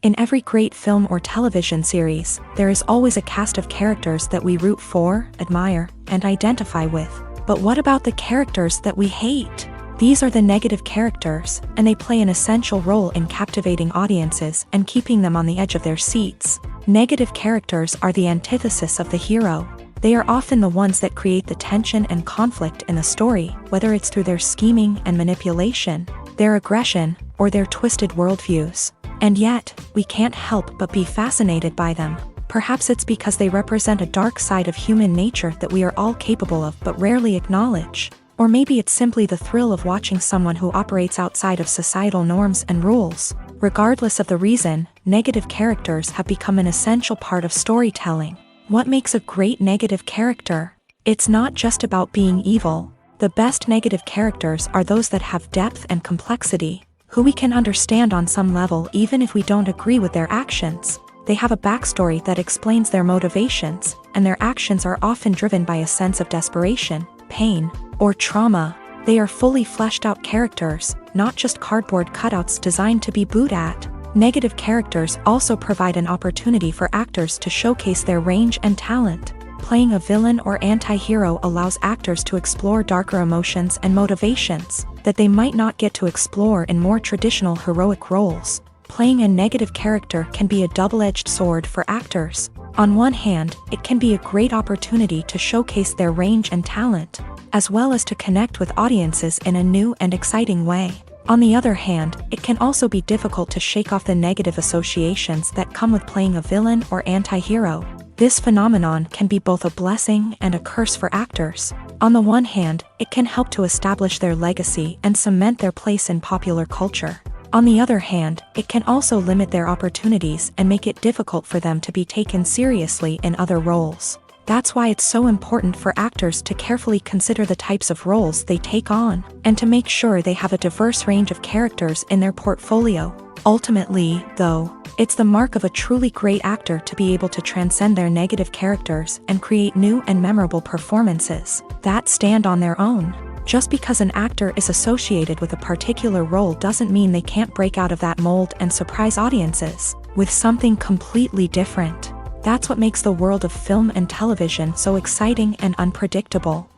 In every great film or television series, there is always a cast of characters that we root for, admire, and identify with. But what about the characters that we hate? These are the negative characters, and they play an essential role in captivating audiences and keeping them on the edge of their seats. Negative characters are the antithesis of the hero. They are often the ones that create the tension and conflict in the story, whether it's through their scheming and manipulation, their aggression, or their twisted worldviews. And yet, we can't help but be fascinated by them. Perhaps it's because they represent a dark side of human nature that we are all capable of but rarely acknowledge. Or maybe it's simply the thrill of watching someone who operates outside of societal norms and rules. Regardless of the reason, negative characters have become an essential part of storytelling. What makes a great negative character? It's not just about being evil. The best negative characters are those that have depth and complexity, who we can understand on some level even if we don't agree with their actions. They have a backstory that explains their motivations, and their actions are often driven by a sense of desperation, pain, or trauma. They are fully fleshed out characters, not just cardboard cutouts designed to be booed at. Negative characters also provide an opportunity for actors to showcase their range and talent. Playing a villain or anti-hero allows actors to explore darker emotions and motivations that they might not get to explore in more traditional heroic roles. Playing a negative character can be a double-edged sword for actors. On one hand, it can be a great opportunity to showcase their range and talent, as well as to connect with audiences in a new and exciting way. On the other hand, it can also be difficult to shake off the negative associations that come with playing a villain or anti-hero. This phenomenon can be both a blessing and a curse for actors. On the one hand, it can help to establish their legacy and cement their place in popular culture. On the other hand, it can also limit their opportunities and make it difficult for them to be taken seriously in other roles. That's why it's so important for actors to carefully consider the types of roles they take on, and to make sure they have a diverse range of characters in their portfolio. Ultimately, though, it's the mark of a truly great actor to be able to transcend their negative characters and create new and memorable performances that stand on their own. Just because an actor is associated with a particular role doesn't mean they can't break out of that mold and surprise audiences with something completely different. That's what makes the world of film and television so exciting and unpredictable.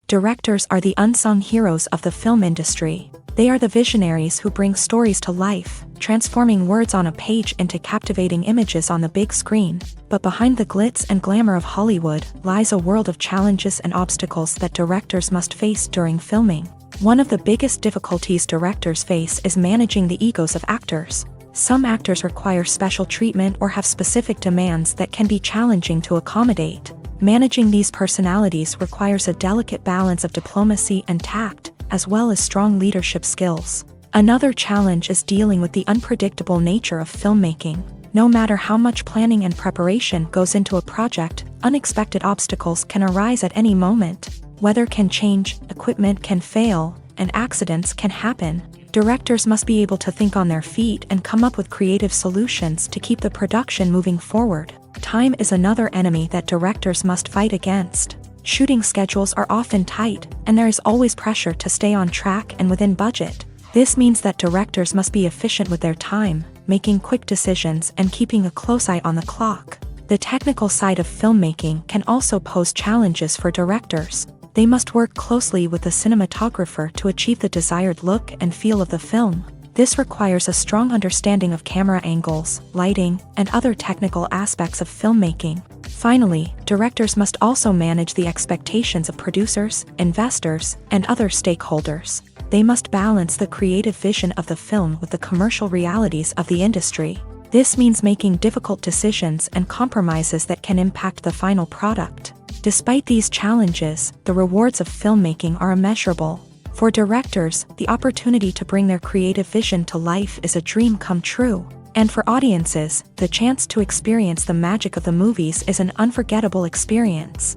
Directors are the unsung heroes of the film industry. They are the visionaries who bring stories to life, transforming words on a page into captivating images on the big screen. But behind the glitz and glamour of Hollywood lies a world of challenges and obstacles that directors must face during filming. One of the biggest difficulties directors face is managing the egos of actors. Some actors require special treatment or have specific demands that can be challenging to accommodate. Managing these personalities requires a delicate balance of diplomacy and tact, as well as strong leadership skills. Another challenge is dealing with the unpredictable nature of filmmaking. No matter how much planning and preparation goes into a project, unexpected obstacles can arise at any moment. Weather can change, equipment can fail, and accidents can happen. Directors must be able to think on their feet and come up with creative solutions to keep the production moving forward. Time is another enemy that directors must fight against. Shooting schedules are often tight, and there is always pressure to stay on track and within budget. This means that directors must be efficient with their time, making quick decisions and keeping a close eye on the clock. The technical side of filmmaking can also pose challenges for directors. They must work closely with the cinematographer to achieve the desired look and feel of the film. This requires a strong understanding of camera angles, lighting, and other technical aspects of filmmaking. Finally, directors must also manage the expectations of producers, investors, and other stakeholders. They must balance the creative vision of the film with the commercial realities of the industry. This means making difficult decisions and compromises that can impact the final product. Despite these challenges, the rewards of filmmaking are immeasurable. For directors, the opportunity to bring their creative vision to life is a dream come true. And for audiences, the chance to experience the magic of the movies is an unforgettable experience.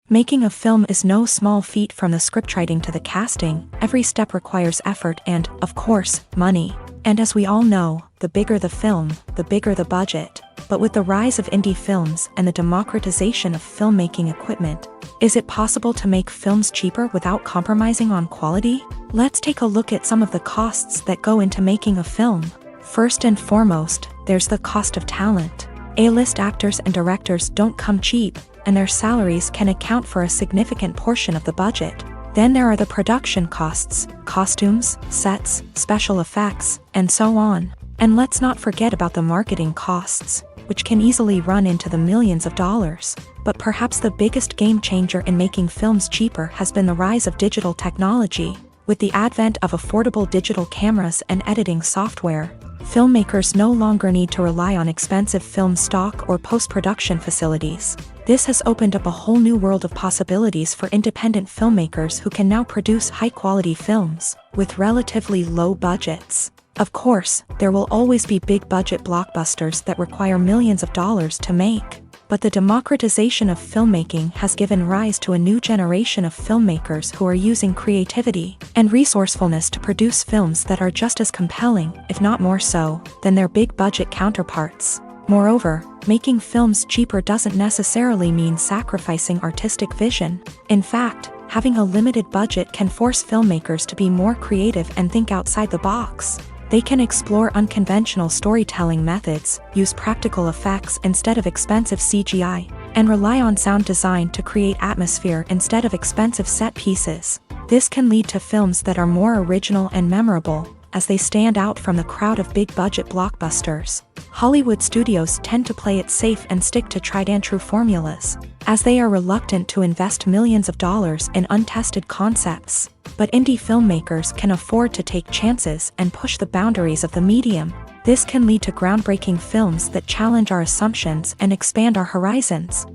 Making a film is no small feat. From the scriptwriting to the casting, every step requires effort and, of course, money. And as we all know, the bigger the film, the bigger the budget. But with the rise of indie films and the democratization of filmmaking equipment, is it possible to make films cheaper without compromising on quality? Let's take a look at some of the costs that go into making a film. First and foremost, there's the cost of talent. A-list actors and directors don't come cheap, and their salaries can account for a significant portion of the budget. Then there are the production costs, costumes, sets, special effects, and so on. And let's not forget about the marketing costs, which can easily run into the millions of dollars. But perhaps the biggest game changer in making films cheaper has been the rise of digital technology. With the advent of affordable digital cameras and editing software, filmmakers no longer need to rely on expensive film stock or post-production facilities. This has opened up a whole new world of possibilities for independent filmmakers who can now produce high-quality films with relatively low budgets. Of course, there will always be big-budget blockbusters that require millions of dollars to make. But the democratization of filmmaking has given rise to a new generation of filmmakers who are using creativity and resourcefulness to produce films that are just as compelling, if not more so, than their big-budget counterparts. Moreover, making films cheaper doesn't necessarily mean sacrificing artistic vision. In fact, having a limited budget can force filmmakers to be more creative and think outside the box. They can explore unconventional storytelling methods, use practical effects instead of expensive CGI, and rely on sound design to create atmosphere instead of expensive set pieces. This can lead to films that are more original and memorable, as they stand out from the crowd of big-budget blockbusters. Hollywood studios tend to play it safe and stick to tried-and-true formulas, as they are reluctant to invest millions of dollars in untested concepts. But indie filmmakers can afford to take chances and push the boundaries of the medium. This can lead to groundbreaking films that challenge our assumptions and expand our horizons.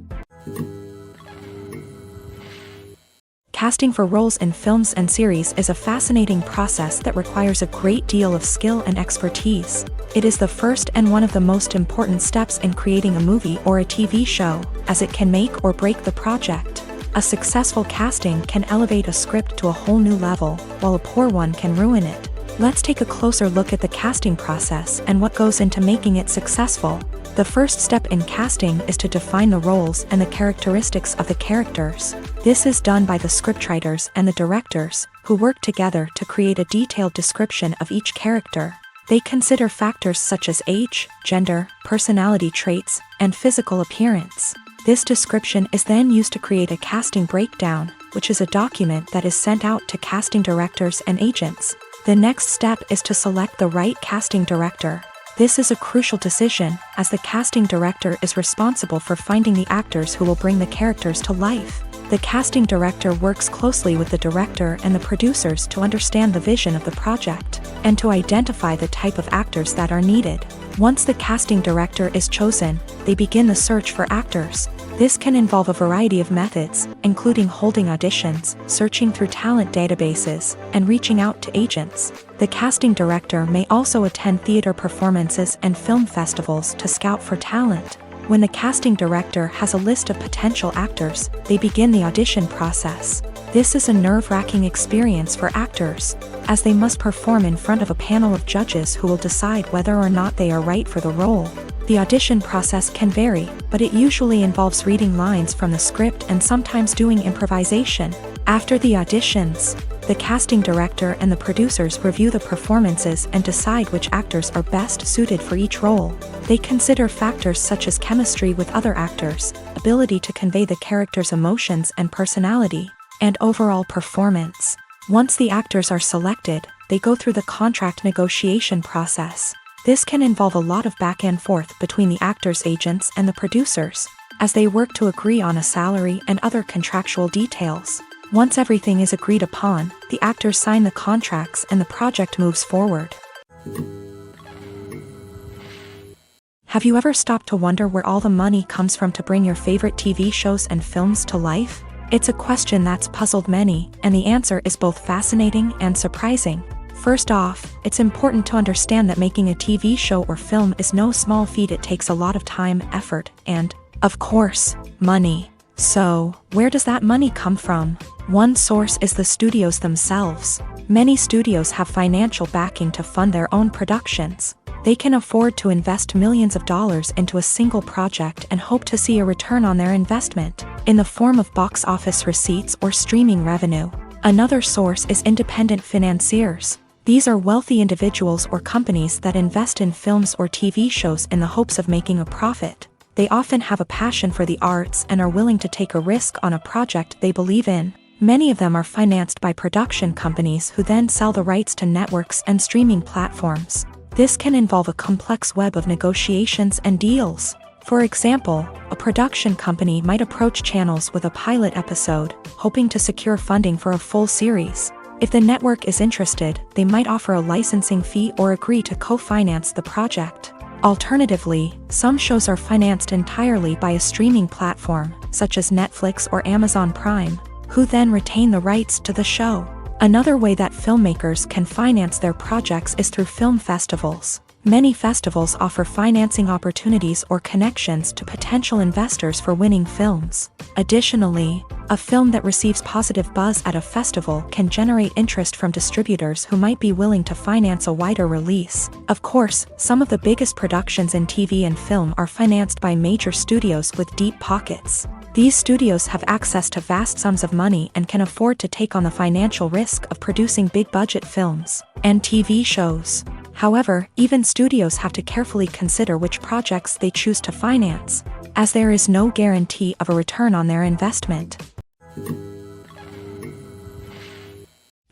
Casting for roles in films and series is a fascinating process that requires a great deal of skill and expertise. It is the first and one of the most important steps in creating a movie or a TV show, as it can make or break the project. A successful casting can elevate a script to a whole new level, while a poor one can ruin it. Let's take a closer look at the casting process and what goes into making it successful. The first step in casting is to define the roles and the characteristics of the characters. This is done by the scriptwriters and the directors, who work together to create a detailed description of each character. They consider factors such as age, gender, personality traits, and physical appearance. This description is then used to create a casting breakdown, which is a document that is sent out to casting directors and agents. The next step is to select the right casting director. This is a crucial decision, as the casting director is responsible for finding the actors who will bring the characters to life. The casting director works closely with the director and the producers to understand the vision of the project, and to identify the type of actors that are needed. Once the casting director is chosen, they begin the search for actors. This can involve a variety of methods, including holding auditions, searching through talent databases, and reaching out to agents. The casting director may also attend theater performances and film festivals to scout for talent. When the casting director has a list of potential actors, they begin the audition process. This is a nerve-wracking experience for actors, as they must perform in front of a panel of judges who will decide whether or not they are right for the role. The audition process can vary, but it usually involves reading lines from the script and sometimes doing improvisation. After the auditions, the casting director and the producers review the performances and decide which actors are best suited for each role. They consider factors such as chemistry with other actors, ability to convey the character's emotions and personality, and overall performance. Once the actors are selected, they go through the contract negotiation process. This can involve a lot of back and forth between the actors' agents and the producers, as they work to agree on a salary and other contractual details. Once everything is agreed upon, the actors sign the contracts and the project moves forward. Have you ever stopped to wonder where all the money comes from to bring your favorite TV shows and films to life? It's a question that's puzzled many, and the answer is both fascinating and surprising. First off, it's important to understand that making a TV show or film is no small feat. It takes a lot of time, effort, and, of course, money. So, where does that money come from? One source is the studios themselves. Many studios have financial backing to fund their own productions. They can afford to invest millions of dollars into a single project and hope to see a return on their investment, in the form of box office receipts or streaming revenue. Another source is independent financiers. These are wealthy individuals or companies that invest in films or TV shows in the hopes of making a profit. They often have a passion for the arts and are willing to take a risk on a project they believe in. Many of them are financed by production companies who then sell the rights to networks and streaming platforms. This can involve a complex web of negotiations and deals. For example, a production company might approach channels with a pilot episode, hoping to secure funding for a full series. If the network is interested, they might offer a licensing fee or agree to co-finance the project. Alternatively, some shows are financed entirely by a streaming platform, such as Netflix or Amazon Prime, who then retain the rights to the show. Another way that filmmakers can finance their projects is through film festivals. Many festivals offer financing opportunities or connections to potential investors for winning films. Additionally, a film that receives positive buzz at a festival can generate interest from distributors who might be willing to finance a wider release. Of course, some of the biggest productions in TV and film are financed by major studios with deep pockets. These studios have access to vast sums of money and can afford to take on the financial risk of producing big-budget films and TV shows. However, even studios have to carefully consider which projects they choose to finance, as there is no guarantee of a return on their investment.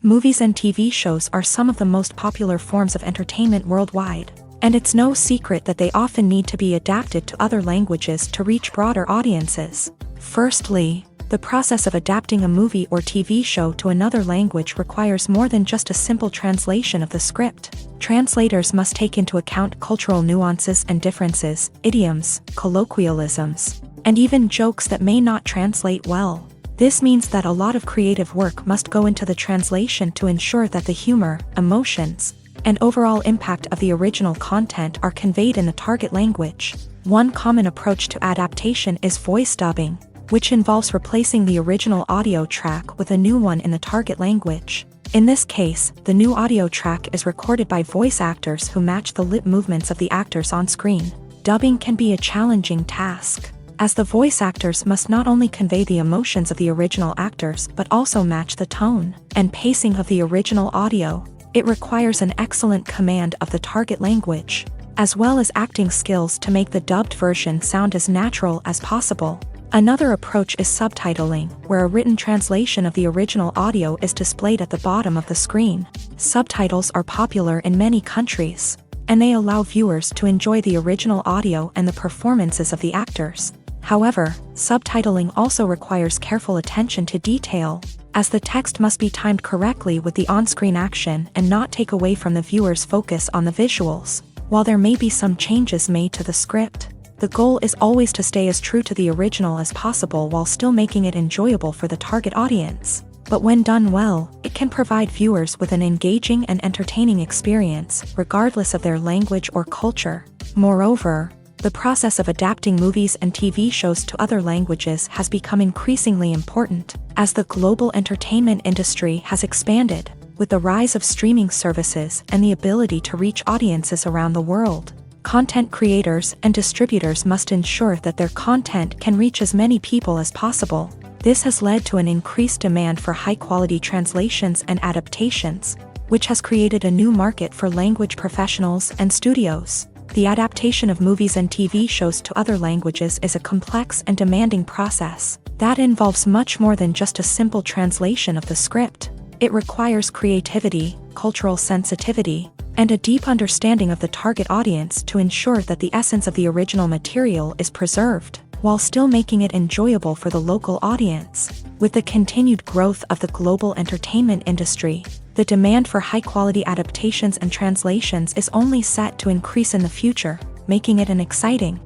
Movies and TV shows are some of the most popular forms of entertainment worldwide, and it's no secret that they often need to be adapted to other languages to reach broader audiences. Firstly, the process of adapting a movie or TV show to another language requires more than just a simple translation of the script. Translators must take into account cultural nuances and differences, idioms, colloquialisms, and even jokes that may not translate well. This means that a lot of creative work must go into the translation to ensure that the humor, emotions, and overall impact of the original content are conveyed in the target language. One common approach to adaptation is voice dubbing, which involves replacing the original audio track with a new one in the target language. In this case, the new audio track is recorded by voice actors who match the lip movements of the actors on screen. Dubbing can be a challenging task, as the voice actors must not only convey the emotions of the original actors but also match the tone and pacing of the original audio. It requires an excellent command of the target language, as well as acting skills to make the dubbed version sound as natural as possible. Another approach is subtitling, where a written translation of the original audio is displayed at the bottom of the screen. Subtitles are popular in many countries, and they allow viewers to enjoy the original audio and the performances of the actors. However, subtitling also requires careful attention to detail, as the text must be timed correctly with the on-screen action and not take away from the viewer's focus on the visuals. While there may be some changes made to the script, The goal is always to stay as true to the original as possible while still making it enjoyable for the target audience. But when done well, it can provide viewers with an engaging and entertaining experience, regardless of their language or culture. Moreover, the process of adapting movies and TV shows to other languages has become increasingly important, as the global entertainment industry has expanded, with the rise of streaming services and the ability to reach audiences around the world. Content creators and distributors must ensure that their content can reach as many people as possible. This has led to an increased demand for high-quality translations and adaptations, which has created a new market for language professionals and studios. The adaptation of movies and TV shows to other languages is a complex and demanding process that involves much more than just a simple translation of the script. It requires creativity, cultural sensitivity, and a deep understanding of the target audience to ensure that the essence of the original material is preserved, while still making it enjoyable for the local audience. With the continued growth of the global entertainment industry, the demand for high-quality adaptations and translations is only set to increase in the future, making it an exciting.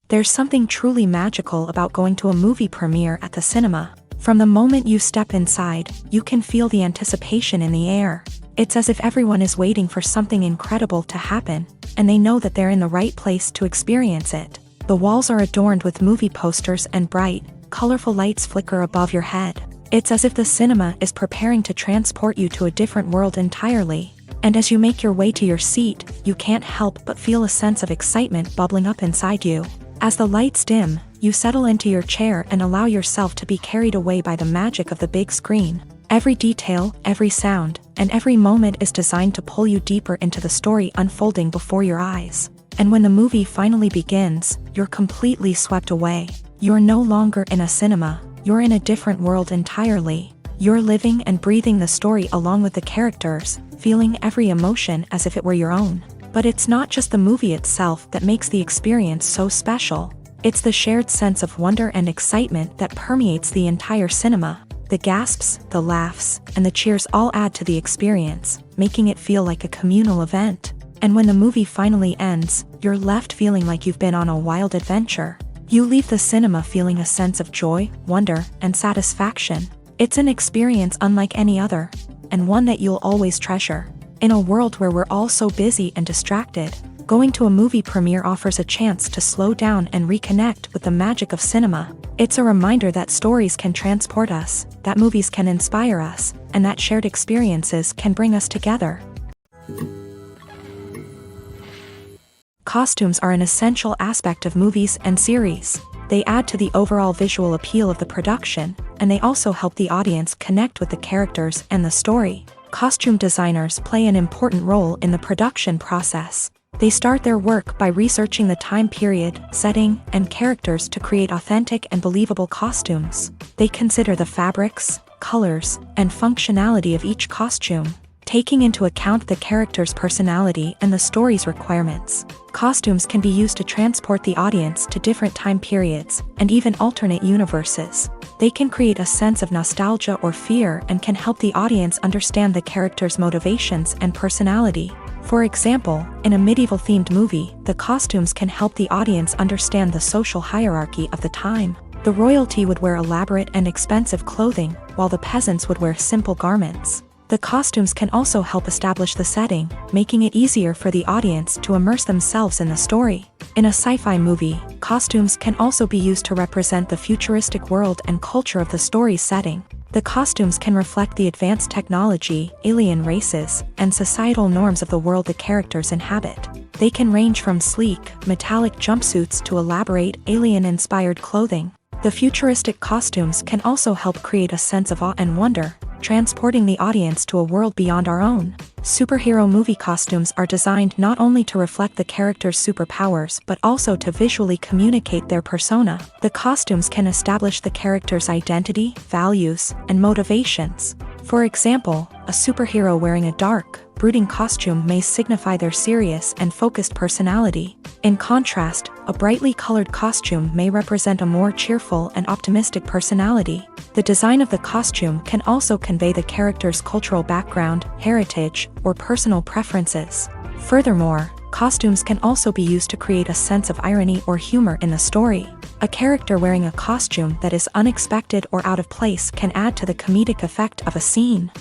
There's something truly magical about going to a movie premiere at the cinema. From the moment you step inside, you can feel the anticipation in the air. It's as if everyone is waiting for something incredible to happen, and they know that they're in the right place to experience it. The walls are adorned with movie posters and bright, colorful lights flicker above your head. It's as if the cinema is preparing to transport you to a different world entirely. And as you make your way to your seat, you can't help but feel a sense of excitement bubbling up inside you. As the lights dim, you settle into your chair and allow yourself to be carried away by the magic of the big screen. Every detail, every sound, and every moment is designed to pull you deeper into the story unfolding before your eyes. And when the movie finally begins, you're completely swept away. You're no longer in a cinema, you're in a different world entirely. You're living and breathing the story along with the characters, feeling every emotion as if it were your own. But it's not just the movie itself that makes the experience so special. It's the shared sense of wonder and excitement that permeates the entire cinema. The gasps, the laughs, and the cheers all add to the experience, making it feel like a communal event. And when the movie finally ends, you're left feeling like you've been on a wild adventure. You leave the cinema feeling a sense of joy, wonder, and satisfaction. It's an experience unlike any other, and one that you'll always treasure. In a world where we're all so busy and distracted, going to a movie premiere offers a chance to slow down and reconnect with the magic of cinema. It's a reminder that stories can transport us, that movies can inspire us, and that shared experiences can bring us together. Costumes are an essential aspect of movies and series. They add to the overall visual appeal of the production, and they also help the audience connect with the characters and the story. Costume designers play an important role in the production process. They start their work by researching the time period, setting, and characters to create authentic and believable costumes. They consider the fabrics, colors, and functionality of each costume, taking into account the character's personality and the story's requirements. Costumes can be used to transport the audience to different time periods and even alternate universes. They can create a sense of nostalgia or fear and can help the audience understand the character's motivations and personality. For example, in a medieval-themed movie, the costumes can help the audience understand the social hierarchy of the time. The royalty would wear elaborate and expensive clothing, while the peasants would wear simple garments. The costumes can also help establish the setting, making it easier for the audience to immerse themselves in the story. In a sci-fi movie, costumes can also be used to represent the futuristic world and culture of the story's setting. The costumes can reflect the advanced technology, alien races, and societal norms of the world the characters inhabit. They can range from sleek, metallic jumpsuits to elaborate, alien-inspired clothing. The futuristic costumes can also help create a sense of awe and wonder, transporting the audience to a world beyond our own. Superhero movie costumes are designed not only to reflect the character's superpowers but also to visually communicate their persona. The costumes can establish the character's identity, values, and motivations. For example, a superhero wearing a dark, brooding costume may signify their serious and focused personality. In contrast, a brightly colored costume may represent a more cheerful and optimistic personality. The design of the costume can also convey the character's cultural background, heritage, or personal preferences. Furthermore, Costumes can also be used to create a sense of irony or humor in the story. A character wearing a costume that is unexpected or out of place can add to the comedic effect of a scene.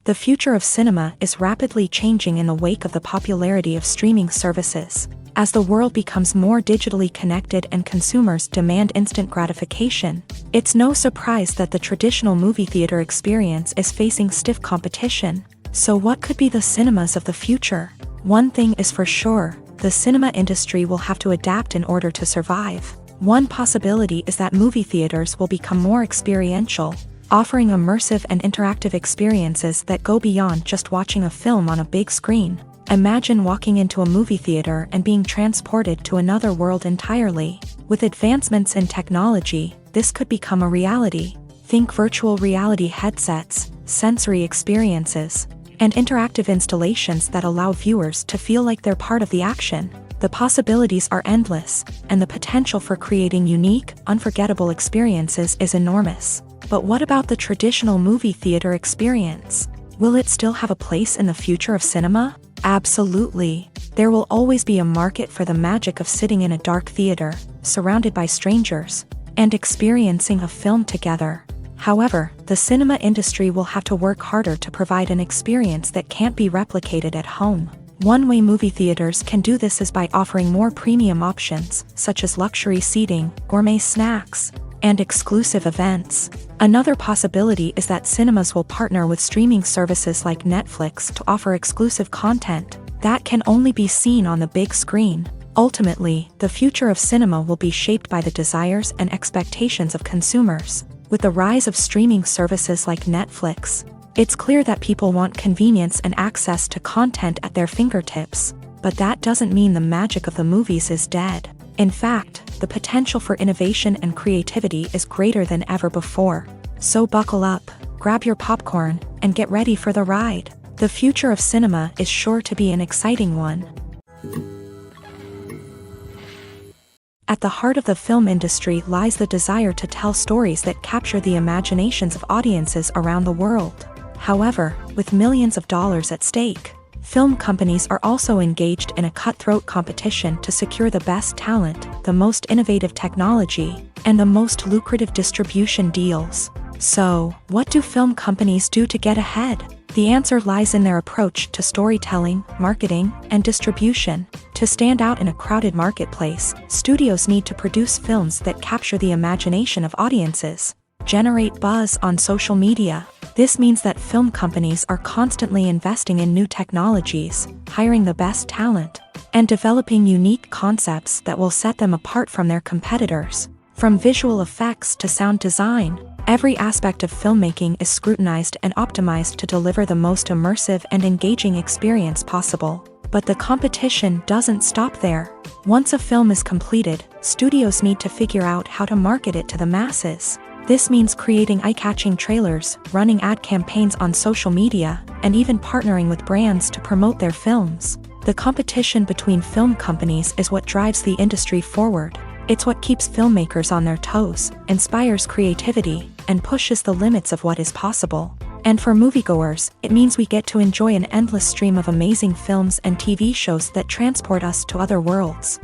The future of cinema is rapidly changing in the wake of the popularity of streaming services. As the world becomes more digitally connected and consumers demand instant gratification, it's no surprise that the traditional movie theater experience is facing stiff competition. So what could be the cinemas of the future? One thing is for sure, the cinema industry will have to adapt in order to survive. One possibility is that movie theaters will become more experiential, offering immersive and interactive experiences that go beyond just watching a film on a big screen. Imagine walking into a movie theater and being transported to another world entirely. With advancements in technology, this could become a reality. Think virtual reality headsets, sensory experiences, and interactive installations that allow viewers to feel like they're part of the action. The possibilities are endless, and the potential for creating unique, unforgettable experiences is enormous. But what about the traditional movie theater experience? Will it still have a place in the future of cinema? Absolutely. There will always be a market for the magic of sitting in a dark theater, surrounded by strangers, and experiencing a film together. However, the cinema industry will have to work harder to provide an experience that can't be replicated at home. One way movie theaters can do this is by offering more premium options, such as luxury seating, gourmet snacks, and exclusive events. Another possibility is that cinemas will partner with streaming services like Netflix to offer exclusive content that can only be seen on the big screen. Ultimately, the future of cinema will be shaped by the desires and expectations of consumers. With the rise of streaming services like Netflix, it's clear that people want convenience and access to content at their fingertips. But that doesn't mean the magic of the movies is dead. In fact, the potential for innovation and creativity is greater than ever before. So buckle up, grab your popcorn, and get ready for the ride. The future of cinema is sure to be an exciting one. At the heart of the film industry lies the desire to tell stories that capture the imaginations of audiences around the world. However, with millions of dollars at stake, film companies are also engaged in a cutthroat competition to secure the best talent, the most innovative technology, and the most lucrative distribution deals. So, what do film companies do to get ahead? The answer lies in their approach to storytelling, marketing, and distribution. To stand out in a crowded marketplace, studios need to produce films that capture the imagination of audiences, generate buzz on social media. This means that film companies are constantly investing in new technologies, hiring the best talent, and developing unique concepts that will set them apart from their competitors. From visual effects to sound design, every aspect of filmmaking is scrutinized and optimized to deliver the most immersive and engaging experience possible. But the competition doesn't stop there. Once a film is completed, studios need to figure out how to market it to the masses. This means creating eye-catching trailers, running ad campaigns on social media, and even partnering with brands to promote their films. The competition between film companies is what drives the industry forward. It's what keeps filmmakers on their toes, inspires creativity, and pushes the limits of what is possible. And for moviegoers, it means we get to enjoy an endless stream of amazing films and TV shows that transport us to other worlds.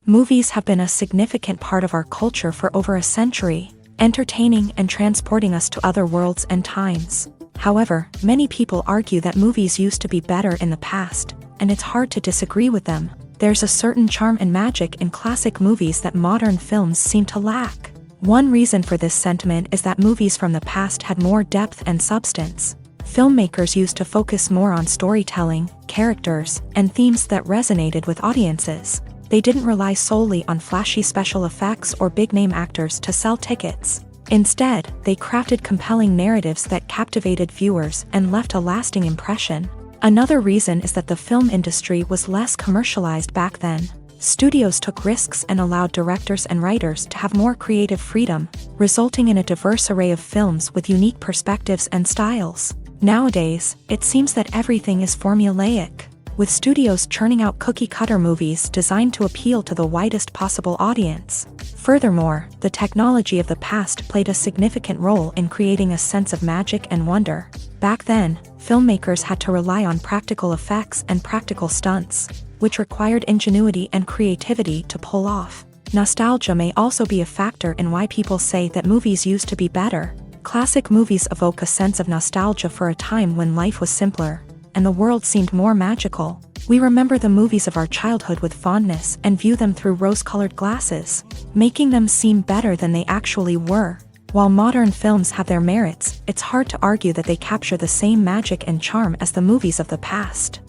Movies have been a significant part of our culture for over a century, entertaining and transporting us to other worlds and times. However, many people argue that movies used to be better in the past, and it's hard to disagree with them. There's a certain charm and magic in classic movies that modern films seem to lack. One reason for this sentiment is that movies from the past had more depth and substance. Filmmakers used to focus more on storytelling, characters, and themes that resonated with audiences. They didn't rely solely on flashy special effects or big-name actors to sell tickets. Instead, they crafted compelling narratives that captivated viewers and left a lasting impression. Another reason is that the film industry was less commercialized back then. Studios took risks and allowed directors and writers to have more creative freedom, resulting in a diverse array of films with unique perspectives and styles. Nowadays, it seems that everything is formulaic. with studios churning out cookie-cutter movies designed to appeal to the widest possible audience. Furthermore, the technology of the past played a significant role in creating a sense of magic and wonder. Back then, filmmakers had to rely on practical effects and practical stunts, which required ingenuity and creativity to pull off. Nostalgia may also be a factor in why people say that movies used to be better. Classic movies evoke a sense of nostalgia for a time when life was simpler, and the world seemed more magical. We remember the movies of our childhood with fondness and view them through rose-colored glasses, making them seem better than they actually were. While modern films have their merits, it's hard to argue that they capture the same magic and charm as the movies of the past.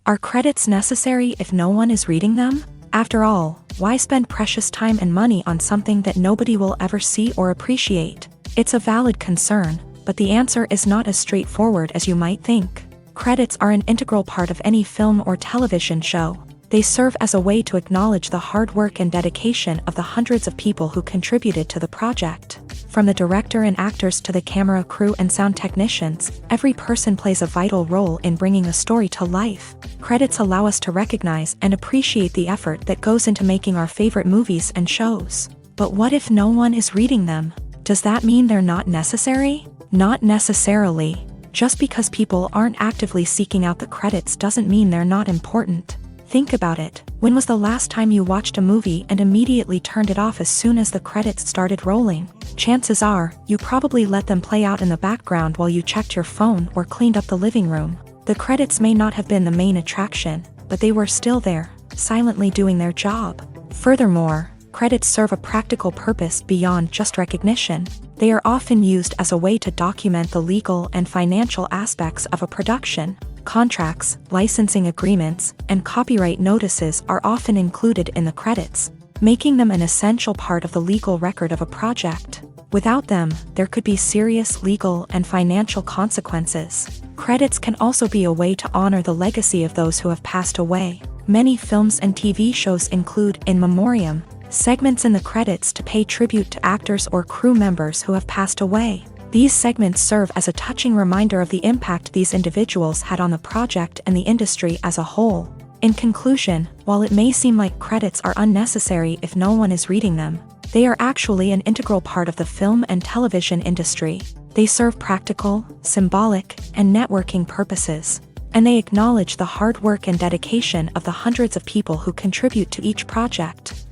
Are credits necessary if no one is reading them? After all, why spend precious time and money on something that nobody will ever see or appreciate? It's a valid concern, but the answer is not as straightforward as you might think. Credits are an integral part of any film or television show. They serve as a way to acknowledge the hard work and dedication of the hundreds of people who contributed to the project. From the director and actors to the camera crew and sound technicians, every person plays a vital role in bringing a story to life. Credits allow us to recognize and appreciate the effort that goes into making our favorite movies and shows. But what if no one is reading them? Does that mean they're not necessary? Not necessarily. Just because people aren't actively seeking out the credits doesn't mean they're not important. Think about it. When was the last time you watched a movie and immediately turned it off as soon as the credits started rolling? Chances are, you probably let them play out in the background while you checked your phone or cleaned up the living room. The credits may not have been the main attraction, but they were still there, silently doing their job. Furthermore, credits serve a practical purpose beyond just recognition. They are often used as a way to document the legal and financial aspects of a production. Contracts, licensing agreements, and copyright notices are often included in the credits, making them an essential part of the legal record of a project. Without them, there could be serious legal and financial consequences. Credits can also be a way to honor the legacy of those who have passed away. Many films and TV shows include in memoriam segments in the credits to pay tribute to actors or crew members who have passed away. These segments serve as a touching reminder of the impact these individuals had on the project and the industry as a whole. In conclusion, while it may seem like credits are unnecessary if no one is reading them, they are actually an integral part of the film and television industry. They serve practical, symbolic, and networking purposes, and they acknowledge the hard work and dedication of the hundreds of people who contribute to each project.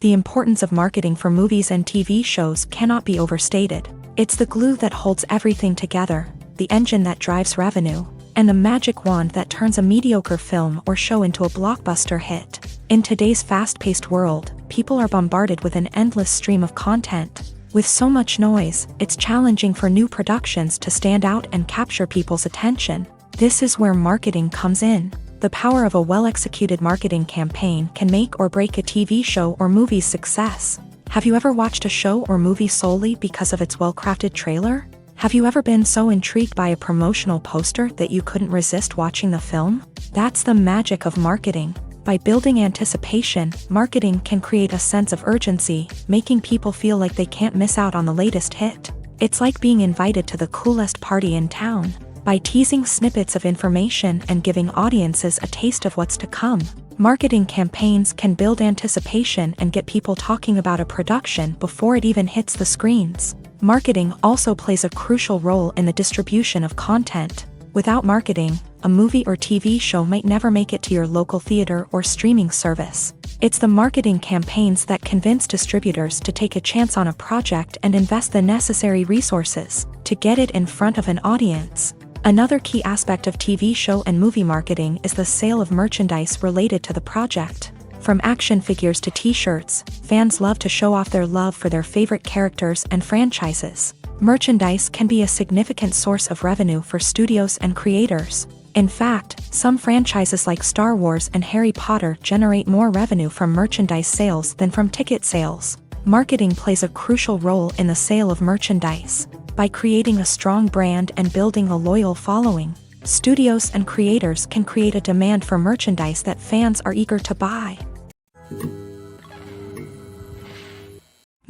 The importance of marketing for movies and TV shows cannot be overstated. It's the glue that holds everything together, the engine that drives revenue, and the magic wand that turns a mediocre film or show into a blockbuster hit. In today's fast-paced world, people are bombarded with an endless stream of content. With so much noise, it's challenging for new productions to stand out and capture people's attention. This is where marketing comes in. The power of a well-executed marketing campaign can make or break a TV show or movie's success. Have you ever watched a show or movie solely because of its well-crafted trailer? Have you ever been so intrigued by a promotional poster that you couldn't resist watching the film? That's the magic of marketing. By building anticipation, marketing can create a sense of urgency, making people feel like they can't miss out on the latest hit. It's like being invited to the coolest party in town. By teasing snippets of information and giving audiences a taste of what's to come, marketing campaigns can build anticipation and get people talking about a production before it even hits the screens. Marketing also plays a crucial role in the distribution of content. Without marketing, a movie or TV show might never make it to your local theater or streaming service. It's the marketing campaigns that convince distributors to take a chance on a project and invest the necessary resources to get it in front of an audience. Another key aspect of TV show and movie marketing is the sale of merchandise related to the project. From action figures to t-shirts, fans love to show off their love for their favorite characters and franchises. Merchandise can be a significant source of revenue for studios and creators. In fact, some franchises like Star Wars and Harry Potter generate more revenue from merchandise sales than from ticket sales. Marketing plays a crucial role in the sale of merchandise. By creating a strong brand and building a loyal following, studios and creators can create a demand for merchandise that fans are eager to buy.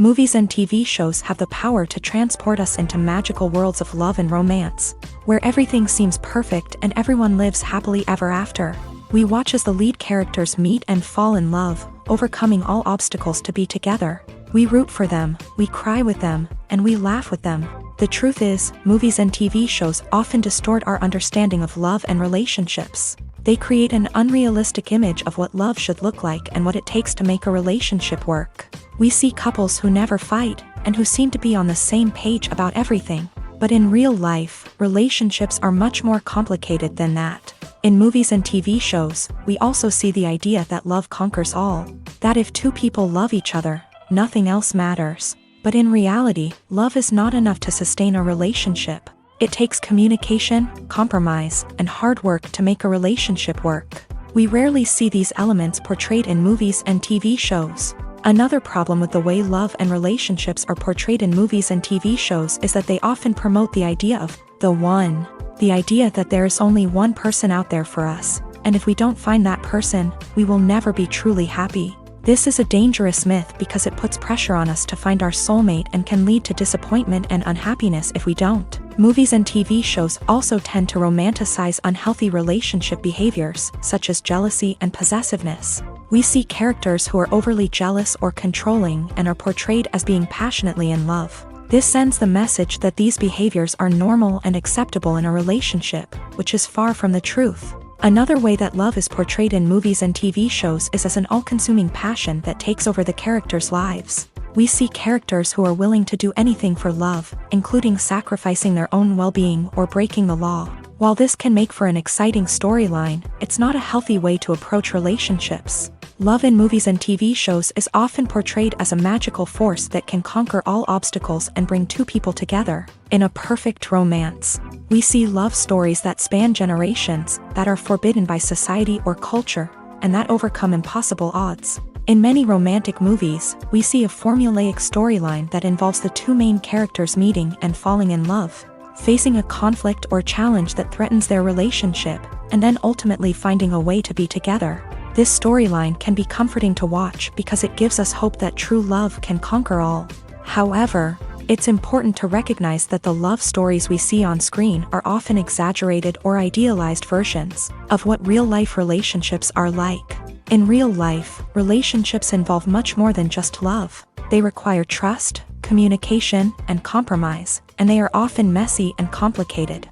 Movies and TV shows have the power to transport us into magical worlds of love and romance, where everything seems perfect and everyone lives happily ever after. We watch as the lead characters meet and fall in love, overcoming all obstacles to be together. We root for them, we cry with them, and we laugh with them. The truth is, movies and TV shows often distort our understanding of love and relationships. They create an unrealistic image of what love should look like and what it takes to make a relationship work. We see couples who never fight, and who seem to be on the same page about everything. But in real life, relationships are much more complicated than that. In movies and TV shows, we also see the idea that love conquers all. That if two people love each other, nothing else matters. But in reality, love is not enough to sustain a relationship. It takes communication, compromise, and hard work to make a relationship work. We rarely see these elements portrayed in movies and TV shows. Another problem with the way love and relationships are portrayed in movies and TV shows is that they often promote the idea of the one. The idea that there is only one person out there for us, and if we don't find that person, we will never be truly happy. This is a dangerous myth because it puts pressure on us to find our soulmate and can lead to disappointment and unhappiness if we don't. Movies and TV shows also tend to romanticize unhealthy relationship behaviors, such as jealousy and possessiveness. We see characters who are overly jealous or controlling and are portrayed as being passionately in love. This sends the message that these behaviors are normal and acceptable in a relationship, which is far from the truth. Another way that love is portrayed in movies and TV shows is as an all-consuming passion that takes over the characters' lives. We see characters who are willing to do anything for love, including sacrificing their own well-being or breaking the law. While this can make for an exciting storyline, it's not a healthy way to approach relationships. Love in movies and TV shows is often portrayed as a magical force that can conquer all obstacles and bring two people together. In a perfect romance, we see love stories that span generations, that are forbidden by society or culture, and that overcome impossible odds. In many romantic movies, we see a formulaic storyline that involves the two main characters meeting and falling in love, facing a conflict or challenge that threatens their relationship, and then ultimately finding a way to be together. This storyline can be comforting to watch because it gives us hope that true love can conquer all. However, it's important to recognize that the love stories we see on screen are often exaggerated or idealized versions of what real-life relationships are like. In real life, relationships involve much more than just love. They require trust, communication, and compromise, and they are often messy and complicated.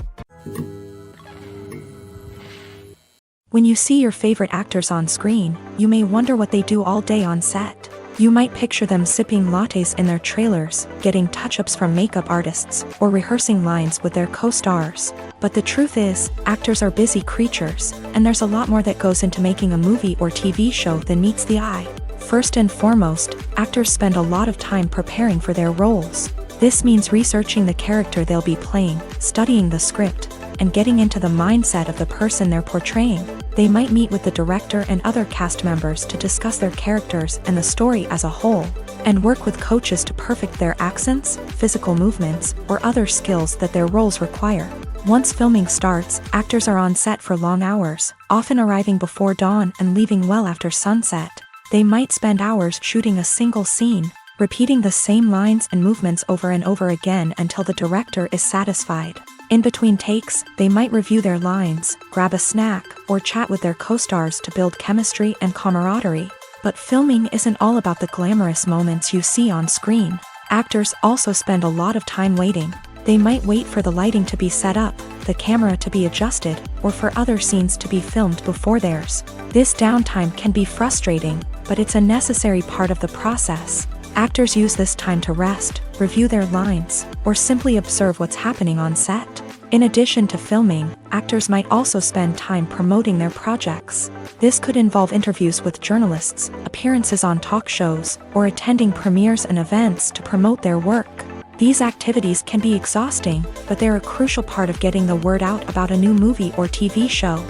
When you see your favorite actors on screen, you may wonder what they do all day on set. You might picture them sipping lattes in their trailers, getting touch-ups from makeup artists, or rehearsing lines with their co-stars. But the truth is, actors are busy creatures, and there's a lot more that goes into making a movie or TV show than meets the eye. First and foremost, actors spend a lot of time preparing for their roles. This means researching the character they'll be playing, studying the script, and getting into the mindset of the person they're portraying. They might meet with the director and other cast members to discuss their characters and the story as a whole, and work with coaches to perfect their accents, physical movements, or other skills that their roles require. Once filming starts, actors are on set for long hours, often arriving before dawn and leaving well after sunset. They might spend hours shooting a single scene, repeating the same lines and movements over and over again until the director is satisfied. In between takes, they might review their lines, grab a snack, or chat with their co-stars to build chemistry and camaraderie. But filming isn't all about the glamorous moments you see on screen. Actors also spend a lot of time waiting. They might wait for the lighting to be set up, the camera to be adjusted, or for other scenes to be filmed before theirs. This downtime can be frustrating, but it's a necessary part of the process. Actors use this time to rest, review their lines, or simply observe what's happening on set. In addition to filming, actors might also spend time promoting their projects. This could involve interviews with journalists, appearances on talk shows, or attending premieres and events to promote their work. These activities can be exhausting, but they're a crucial part of getting the word out about a new movie or TV show.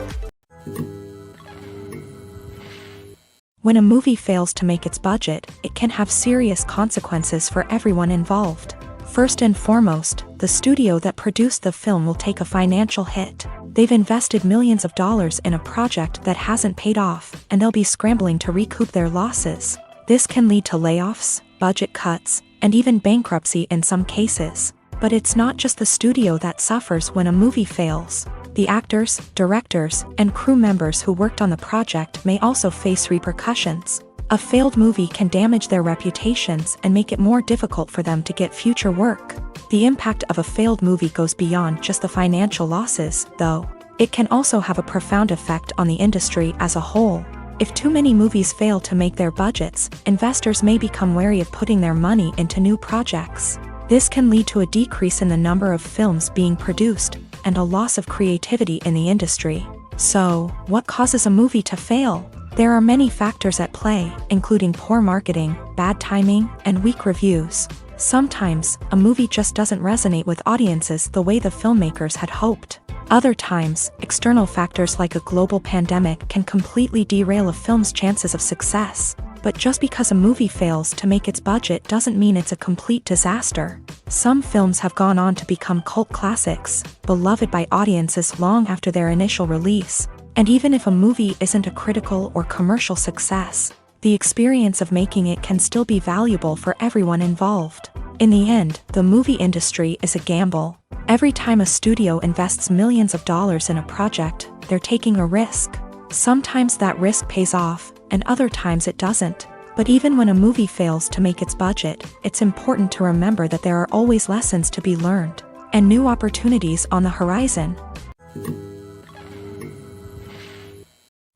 When a movie fails to make its budget, it can have serious consequences for everyone involved. First and foremost, the studio that produced the film will take a financial hit. They've invested millions of dollars in a project that hasn't paid off, and they'll be scrambling to recoup their losses. This can lead to layoffs, budget cuts, and even bankruptcy in some cases. But it's not just the studio that suffers when a movie fails. The actors, directors, and crew members who worked on the project may also face repercussions. A failed movie can damage their reputations and make it more difficult for them to get future work. The impact of a failed movie goes beyond just the financial losses, though. It can also have a profound effect on the industry as a whole. If too many movies fail to make their budgets, investors may become wary of putting their money into new projects. This can lead to a decrease in the number of films being produced, and a loss of creativity in the industry. So, what causes a movie to fail? There are many factors at play, including poor marketing, bad timing, and weak reviews. Sometimes, a movie just doesn't resonate with audiences the way the filmmakers had hoped. Other times, external factors like a global pandemic can completely derail a film's chances of success. But just because a movie fails to make its budget doesn't mean it's a complete disaster. Some films have gone on to become cult classics, beloved by audiences long after their initial release. And even if a movie isn't a critical or commercial success, the experience of making it can still be valuable for everyone involved. In the end, the movie industry is a gamble. Every time a studio invests millions of dollars in a project, they're taking a risk. Sometimes that risk pays off, and other times it doesn't. But even when a movie fails to make its budget, it's important to remember that there are always lessons to be learned, and new opportunities on the horizon.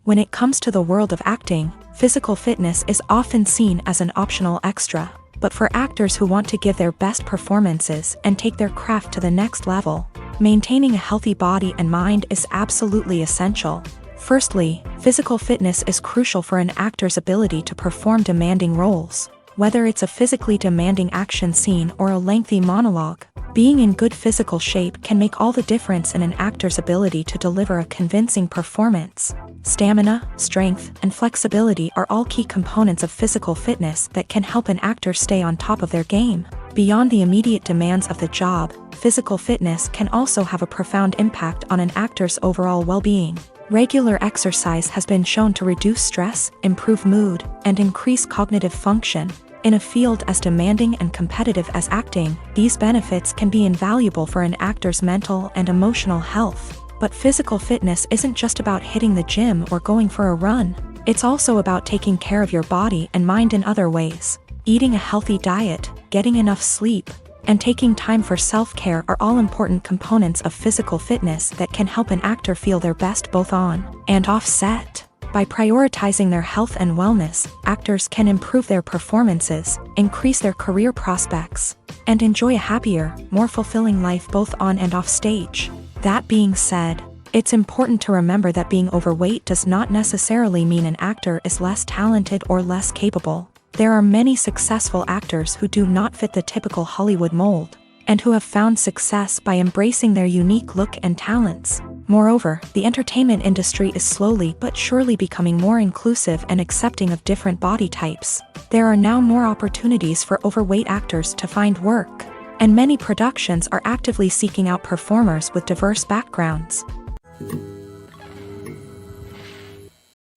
When it comes to the world of acting, physical fitness is often seen as an optional extra. But for actors who want to give their best performances and take their craft to the next level, maintaining a healthy body and mind is absolutely essential. Firstly, physical fitness is crucial for an actor's ability to perform demanding roles. Whether it's a physically demanding action scene or a lengthy monologue, being in good physical shape can make all the difference in an actor's ability to deliver a convincing performance. Stamina, strength, and flexibility are all key components of physical fitness that can help an actor stay on top of their game. Beyond the immediate demands of the job, physical fitness can also have a profound impact on an actor's overall well-being. Regular exercise has been shown to reduce stress, improve mood, and increase cognitive function. In a field as demanding and competitive as acting, these benefits can be invaluable for an actor's mental and emotional health. But physical fitness isn't just about hitting the gym or going for a run. It's also about taking care of your body and mind in other ways. Eating a healthy diet, getting enough sleep, and taking time for self-care are all important components of physical fitness that can help an actor feel their best both on and off set. By prioritizing their health and wellness, actors can improve their performances, increase their career prospects, and enjoy a happier, more fulfilling life both on and off stage. That being said, it's important to remember that being overweight does not necessarily mean an actor is less talented or less capable. There are many successful actors who do not fit the typical Hollywood mold, and who have found success by embracing their unique look and talents. Moreover, the entertainment industry is slowly but surely becoming more inclusive and accepting of different body types. There are now more opportunities for overweight actors to find work, and many productions are actively seeking out performers with diverse backgrounds.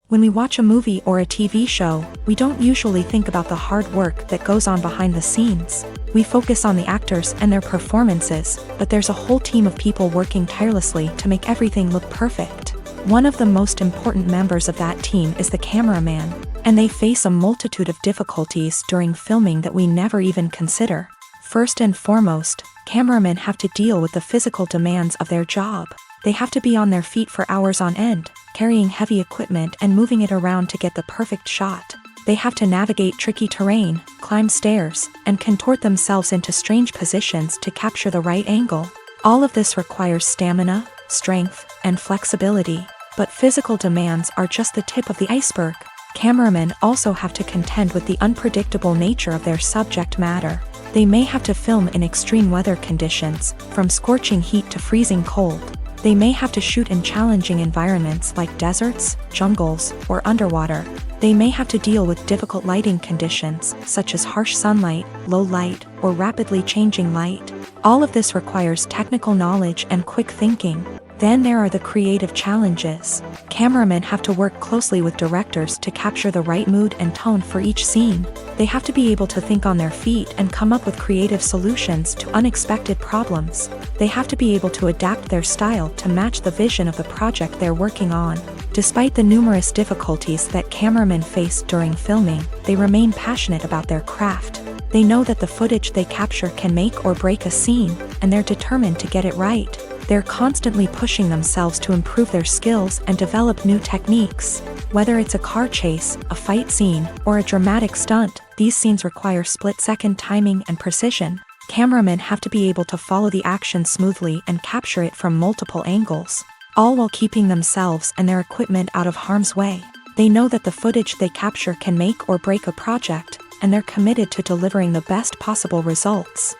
When we watch a movie or a TV show, we don't usually think about the hard work that goes on behind the scenes. We focus on the actors and their performances, but there's a whole team of people working tirelessly to make everything look perfect. One of the most important members of that team is the cameraman, and they face a multitude of difficulties during filming that we never even consider. First and foremost, cameramen have to deal with the physical demands of their job. They have to be on their feet for hours on end, carrying heavy equipment and moving it around to get the perfect shot. They have to navigate tricky terrain, climb stairs, and contort themselves into strange positions to capture the right angle. All of this requires stamina, strength, and flexibility. But physical demands are just the tip of the iceberg. Cameramen also have to contend with the unpredictable nature of their subject matter. They may have to film in extreme weather conditions, from scorching heat to freezing cold. They may have to shoot in challenging environments like deserts, jungles, or underwater. They may have to deal with difficult lighting conditions, such as harsh sunlight, low light, or rapidly changing light. All of this requires technical knowledge and quick thinking. Then there are the creative challenges. Cameramen have to work closely with directors to capture the right mood and tone for each scene. They have to be able to think on their feet and come up with creative solutions to unexpected problems. They have to be able to adapt their style to match the vision of the project they're working on. Despite the numerous difficulties that cameramen face during filming, they remain passionate about their craft. They know that the footage they capture can make or break a scene, and they're determined to get it right. They're constantly pushing themselves to improve their skills and develop new techniques. Whether it's a car chase, a fight scene, or a dramatic stunt, these scenes require split-second timing and precision. Cameramen have to be able to follow the action smoothly and capture it from multiple angles, all while keeping themselves and their equipment out of harm's way. They know that the footage they capture can make or break a project, and they're committed to delivering the best possible results.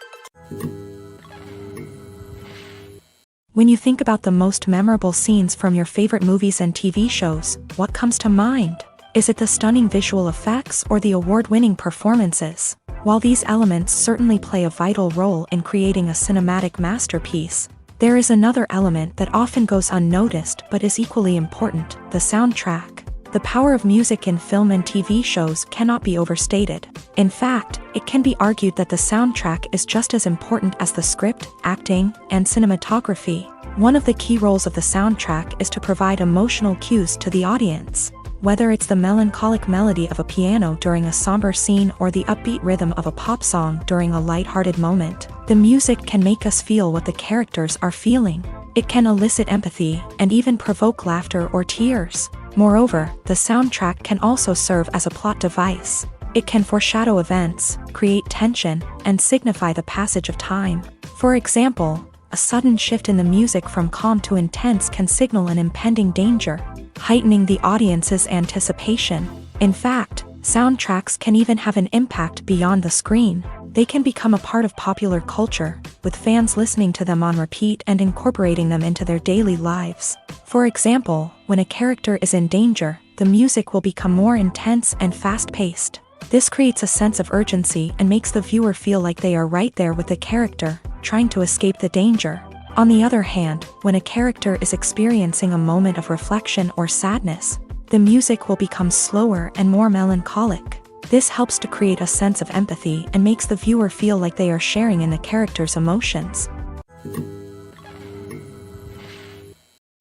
When you think about the most memorable scenes from your favorite movies and TV shows, what comes to mind? Is it the stunning visual effects or the award-winning performances? While these elements certainly play a vital role in creating a cinematic masterpiece, there is another element that often goes unnoticed but is equally important: the soundtrack. The power of music in film and TV shows cannot be overstated. In fact, it can be argued that the soundtrack is just as important as the script, acting, and cinematography. One of the key roles of the soundtrack is to provide emotional cues to the audience. Whether it's the melancholic melody of a piano during a somber scene or the upbeat rhythm of a pop song during a light-hearted moment, the music can make us feel what the characters are feeling. It can elicit empathy and even provoke laughter or tears. Moreover, the soundtrack can also serve as a plot device. It can foreshadow events, create tension, and signify the passage of time. For example, a sudden shift in the music from calm to intense can signal an impending danger, heightening the audience's anticipation. In fact, soundtracks can even have an impact beyond the screen. They can become a part of popular culture, with fans listening to them on repeat and incorporating them into their daily lives. For example, when a character is in danger, the music will become more intense and fast-paced. This creates a sense of urgency and makes the viewer feel like they are right there with the character, trying to escape the danger. On the other hand, when a character is experiencing a moment of reflection or sadness, the music will become slower and more melancholic. This helps to create a sense of empathy and makes the viewer feel like they are sharing in the character's emotions.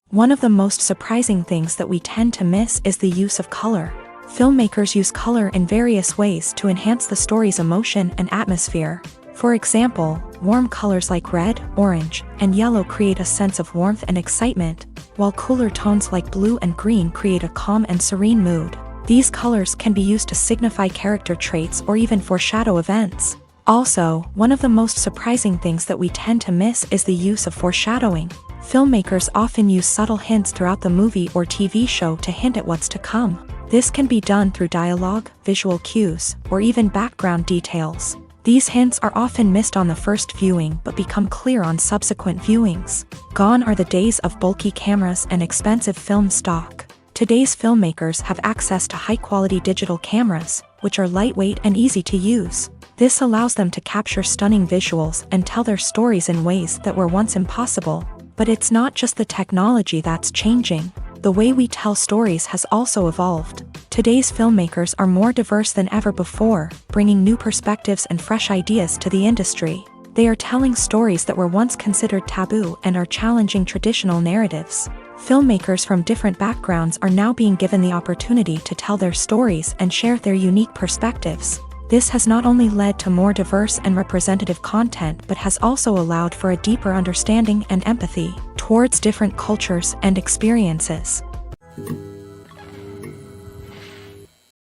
One of the most surprising things that we tend to miss is the use of color. Filmmakers use color in various ways to enhance the story's emotion and atmosphere. For example, warm colors like red, orange, and yellow create a sense of warmth and excitement, while cooler tones like blue and green create a calm and serene mood. These colors can be used to signify character traits or even foreshadow events. Also, one of the most surprising things that we tend to miss is the use of foreshadowing. Filmmakers often use subtle hints throughout the movie or TV show to hint at what's to come. This can be done through dialogue, visual cues, or even background details. These hints are often missed on the first viewing but become clear on subsequent viewings. Gone are the days of bulky cameras and expensive film stock. Today's filmmakers have access to high-quality digital cameras, which are lightweight and easy to use. This allows them to capture stunning visuals and tell their stories in ways that were once impossible. But it's not just the technology that's changing. The way we tell stories has also evolved. Today's filmmakers are more diverse than ever before, bringing new perspectives and fresh ideas to the industry. They are telling stories that were once considered taboo and are challenging traditional narratives. Filmmakers from different backgrounds are now being given the opportunity to tell their stories and share their unique perspectives. This has not only led to more diverse and representative content but has also allowed for a deeper understanding and empathy towards different cultures and experiences.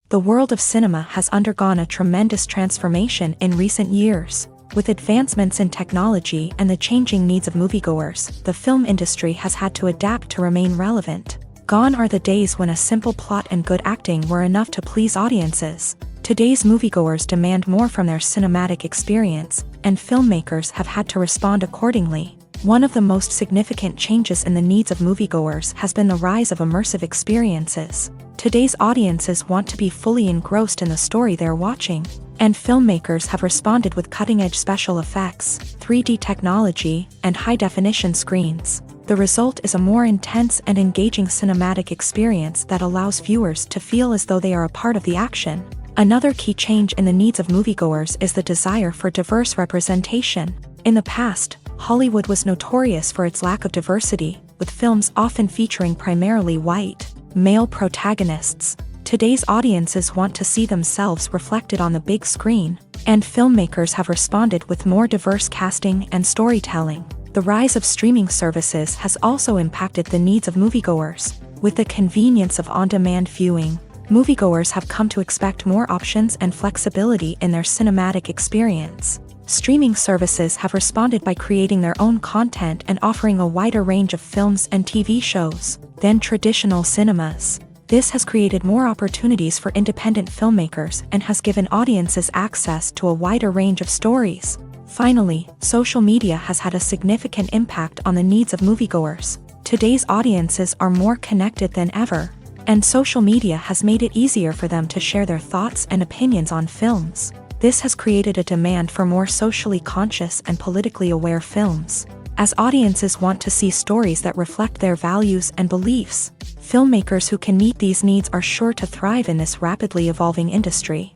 The world of cinema has undergone a tremendous transformation in recent years. With advancements in technology and the changing needs of moviegoers, the film industry has had to adapt to remain relevant. Gone are the days when a simple plot and good acting were enough to please audiences. Today's moviegoers demand more from their cinematic experience, and filmmakers have had to respond accordingly. One of the most significant changes in the needs of moviegoers has been the rise of immersive experiences. Today's audiences want to be fully engrossed in the story they're watching, and filmmakers have responded with cutting-edge special effects, 3D technology, and high-definition screens. The result is a more intense and engaging cinematic experience that allows viewers to feel as though they are a part of the action. Another key change in the needs of moviegoers is the desire for diverse representation. In the past, Hollywood was notorious for its lack of diversity, with films often featuring primarily white, male protagonists. Today's audiences want to see themselves reflected on the big screen, and filmmakers have responded with more diverse casting and storytelling. The rise of streaming services has also impacted the needs of moviegoers. With the convenience of on-demand viewing, moviegoers have come to expect more options and flexibility in their cinematic experience. Streaming services have responded by creating their own content and offering a wider range of films and TV shows than traditional cinemas. This has created more opportunities for independent filmmakers and has given audiences access to a wider range of stories. Finally, social media has had a significant impact on the needs of moviegoers. Today's audiences are more connected than ever, and social media has made it easier for them to share their thoughts and opinions on films. This has created a demand for more socially conscious and politically aware films. As audiences want to see stories that reflect their values and beliefs, filmmakers who can meet these needs are sure to thrive in this rapidly evolving industry.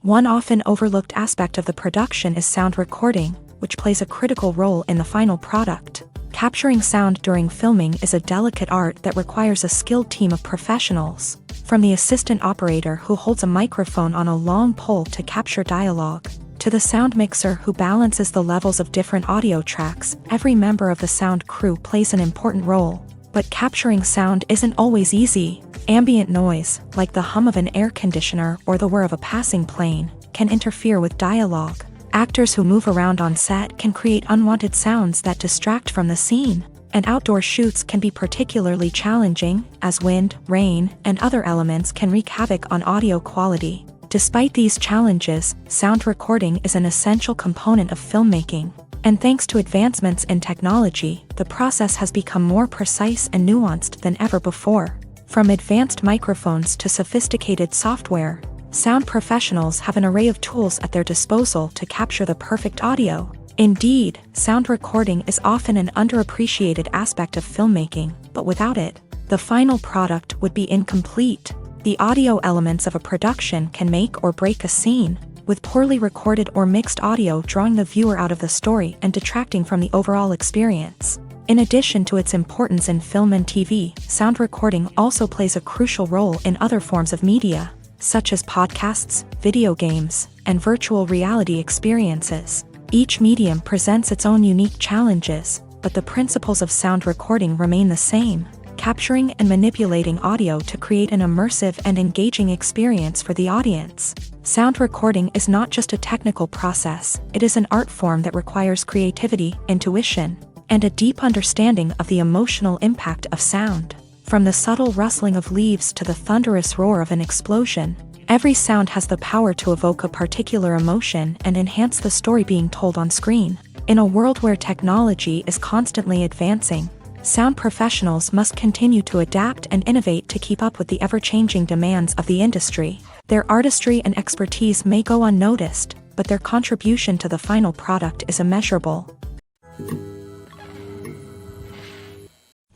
One often overlooked aspect of the production is sound recording, which plays a critical role in the final product. Capturing sound during filming is a delicate art that requires a skilled team of professionals, from the assistant operator who holds a microphone on a long pole to capture dialogue, to the sound mixer who balances the levels of different audio tracks. Every member of the sound crew plays an important role. But capturing sound isn't always easy. Ambient noise, like the hum of an air conditioner or the whir of a passing plane, can interfere with dialogue. Actors who move around on set can create unwanted sounds that distract from the scene. And outdoor shoots can be particularly challenging, as wind, rain, and other elements can wreak havoc on audio quality. Despite these challenges, sound recording is an essential component of filmmaking. And thanks to advancements in technology, the process has become more precise and nuanced than ever before. From advanced microphones to sophisticated software, sound professionals have an array of tools at their disposal to capture the perfect audio. Indeed, sound recording is often an underappreciated aspect of filmmaking, but without it, the final product would be incomplete. The audio elements of a production can make or break a scene, with poorly recorded or mixed audio drawing the viewer out of the story and detracting from the overall experience. In addition to its importance in film and TV, sound recording also plays a crucial role in other forms of media, such as podcasts, video games, and virtual reality experiences. Each medium presents its own unique challenges, but the principles of sound recording remain the same: capturing and manipulating audio to create an immersive and engaging experience for the audience. Sound recording is not just a technical process, it is an art form that requires creativity, intuition, and a deep understanding of the emotional impact of sound. From the subtle rustling of leaves to the thunderous roar of an explosion, every sound has the power to evoke a particular emotion and enhance the story being told on screen. In a world where technology is constantly advancing, sound professionals must continue to adapt and innovate to keep up with the ever-changing demands of the industry. Their artistry and expertise may go unnoticed, but their contribution to the final product is immeasurable.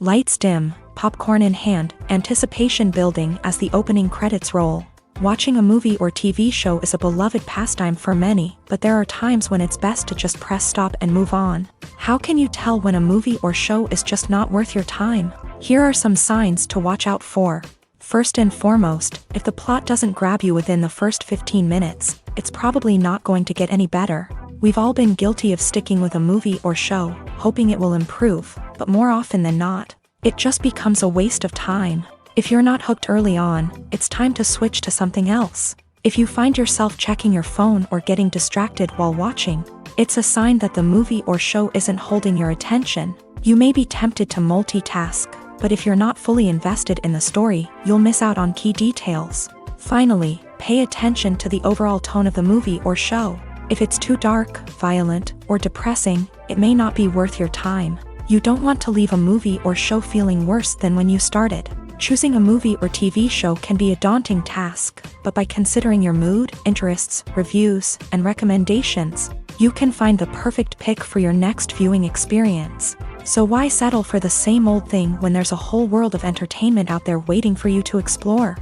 Lights dim, popcorn in hand, anticipation building as the opening credits roll. Watching a movie or TV show is a beloved pastime for many, but there are times when it's best to just press stop and move on. How can you tell when a movie or show is just not worth your time? Here are some signs to watch out for. First and foremost, if the plot doesn't grab you within the first 15 minutes, it's probably not going to get any better. We've all been guilty of sticking with a movie or show, hoping it will improve, but more often than not, it just becomes a waste of time. If you're not hooked early on, it's time to switch to something else. If you find yourself checking your phone or getting distracted while watching, it's a sign that the movie or show isn't holding your attention. You may be tempted to multitask, but if you're not fully invested in the story, you'll miss out on key details. Finally, pay attention to the overall tone of the movie or show. If it's too dark, violent, or depressing, it may not be worth your time. You don't want to leave a movie or show feeling worse than when you started. Choosing a movie or TV show can be a daunting task, but by considering your mood, interests, reviews, and recommendations, you can find the perfect pick for your next viewing experience. So why settle for the same old thing when there's a whole world of entertainment out there waiting for you to explore?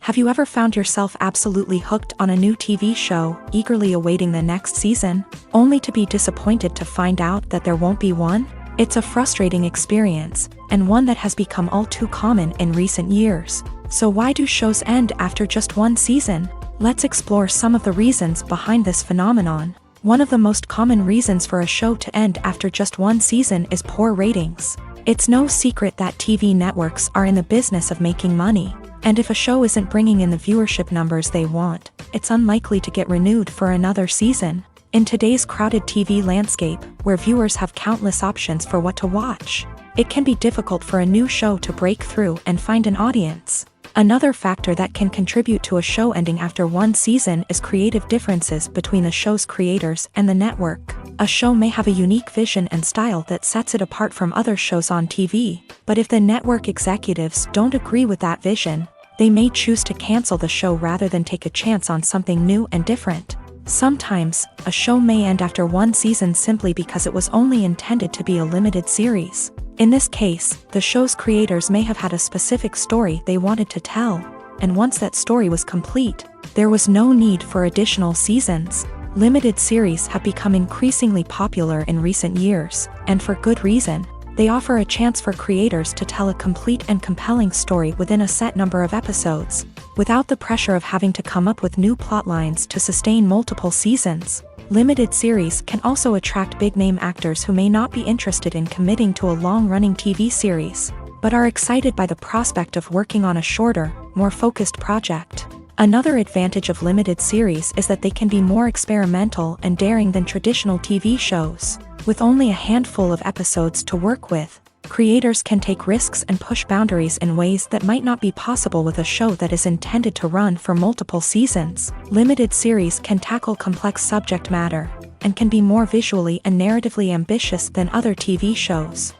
Have you ever found yourself absolutely hooked on a new TV show, eagerly awaiting the next season, only to be disappointed to find out that there won't be one? It's a frustrating experience, and one that has become all too common in recent years. So why do shows end after just one season? Let's explore some of the reasons behind this phenomenon. One of the most common reasons for a show to end after just one season is poor ratings. It's no secret that TV networks are in the business of making money, and if a show isn't bringing in the viewership numbers they want, it's unlikely to get renewed for another season. In today's crowded TV landscape, where viewers have countless options for what to watch, it can be difficult for a new show to break through and find an audience. Another factor that can contribute to a show ending after one season is creative differences between the show's creators and the network. A show may have a unique vision and style that sets it apart from other shows on TV, but if the network executives don't agree with that vision, they may choose to cancel the show rather than take a chance on something new and different. Sometimes, a show may end after one season simply because it was only intended to be a limited series. In this case, the show's creators may have had a specific story they wanted to tell, and once that story was complete, there was no need for additional seasons. Limited series have become increasingly popular in recent years, and for good reason. They offer a chance for creators to tell a complete and compelling story within a set number of episodes, without the pressure of having to come up with new plotlines to sustain multiple seasons. Limited series can also attract big-name actors who may not be interested in committing to a long-running TV series, but are excited by the prospect of working on a shorter, more focused project. Another advantage of limited series is that they can be more experimental and daring than traditional TV shows. With only a handful of episodes to work with, creators can take risks and push boundaries in ways that might not be possible with a show that is intended to run for multiple seasons. Limited series can tackle complex subject matter, and can be more visually and narratively ambitious than other TV shows.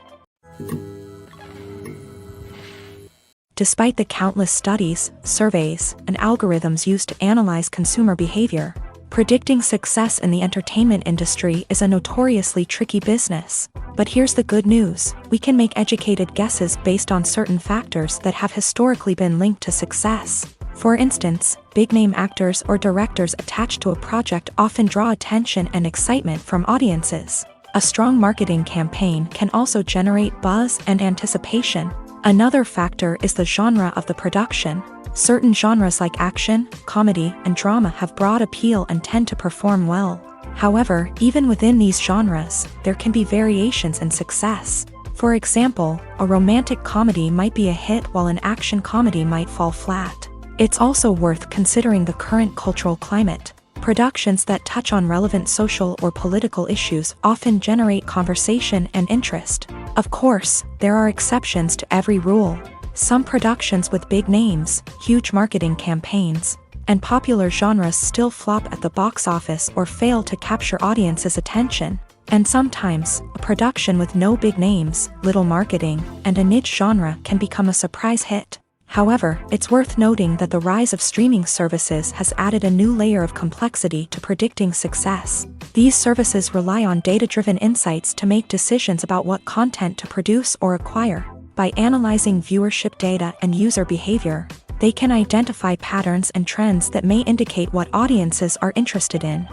Despite the countless studies, surveys, and algorithms used to analyze consumer behavior, predicting success in the entertainment industry is a notoriously tricky business. But here's the good news: we can make educated guesses based on certain factors that have historically been linked to success. For instance, big-name actors or directors attached to a project often draw attention and excitement from audiences. A strong marketing campaign can also generate buzz and anticipation. Another factor is the genre of the production. Certain genres like action, comedy, and drama have broad appeal and tend to perform well. However, even within these genres, there can be variations in success. For example, a romantic comedy might be a hit while an action comedy might fall flat. It's also worth considering the current cultural climate. Productions that touch on relevant social or political issues often generate conversation and interest. Of course, there are exceptions to every rule. Some productions with big names, huge marketing campaigns, and popular genres still flop at the box office or fail to capture audiences' attention. And sometimes, a production with no big names, little marketing, and a niche genre can become a surprise hit. However, it's worth noting that the rise of streaming services has added a new layer of complexity to predicting success. These services rely on data-driven insights to make decisions about what content to produce or acquire. By analyzing viewership data and user behavior, they can identify patterns and trends that may indicate what audiences are interested in.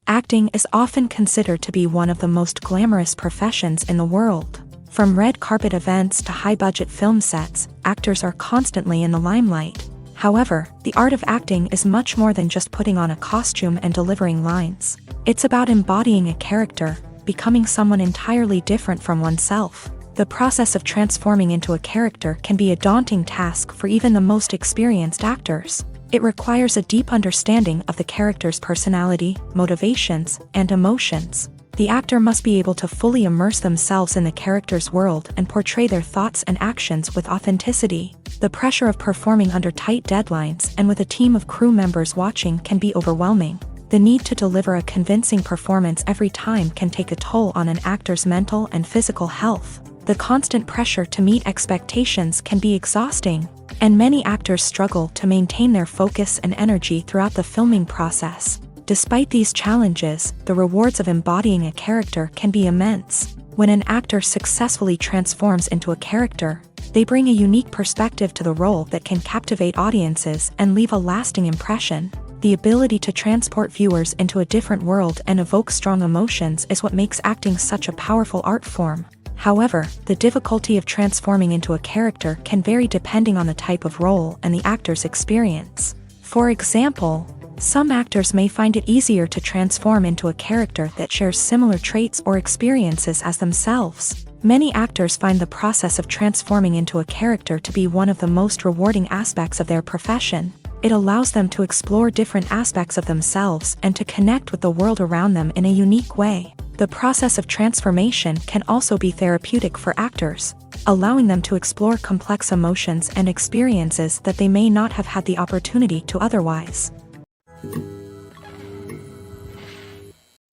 Acting is often considered to be one of the most glamorous professions in the world. From red carpet events to high-budget film sets, actors are constantly in the limelight. However, the art of acting is much more than just putting on a costume and delivering lines. It's about embodying a character, becoming someone entirely different from oneself. The process of transforming into a character can be a daunting task for even the most experienced actors. It requires a deep understanding of the character's personality, motivations, and emotions. The actor must be able to fully immerse themselves in the character's world and portray their thoughts and actions with authenticity. The pressure of performing under tight deadlines and with a team of crew members watching can be overwhelming. The need to deliver a convincing performance every time can take a toll on an actor's mental and physical health. The constant pressure to meet expectations can be exhausting. And many actors struggle to maintain their focus and energy throughout the filming process. Despite these challenges, the rewards of embodying a character can be immense. When an actor successfully transforms into a character, they bring a unique perspective to the role that can captivate audiences and leave a lasting impression. The ability to transport viewers into a different world and evoke strong emotions is what makes acting such a powerful art form. However, the difficulty of transforming into a character can vary depending on the type of role and the actor's experience. For example, some actors may find it easier to transform into a character that shares similar traits or experiences as themselves. Many actors find the process of transforming into a character to be one of the most rewarding aspects of their profession. It allows them to explore different aspects of themselves and to connect with the world around them in a unique way. The process of transformation can also be therapeutic for actors, allowing them to explore complex emotions and experiences that they may not have had the opportunity to otherwise.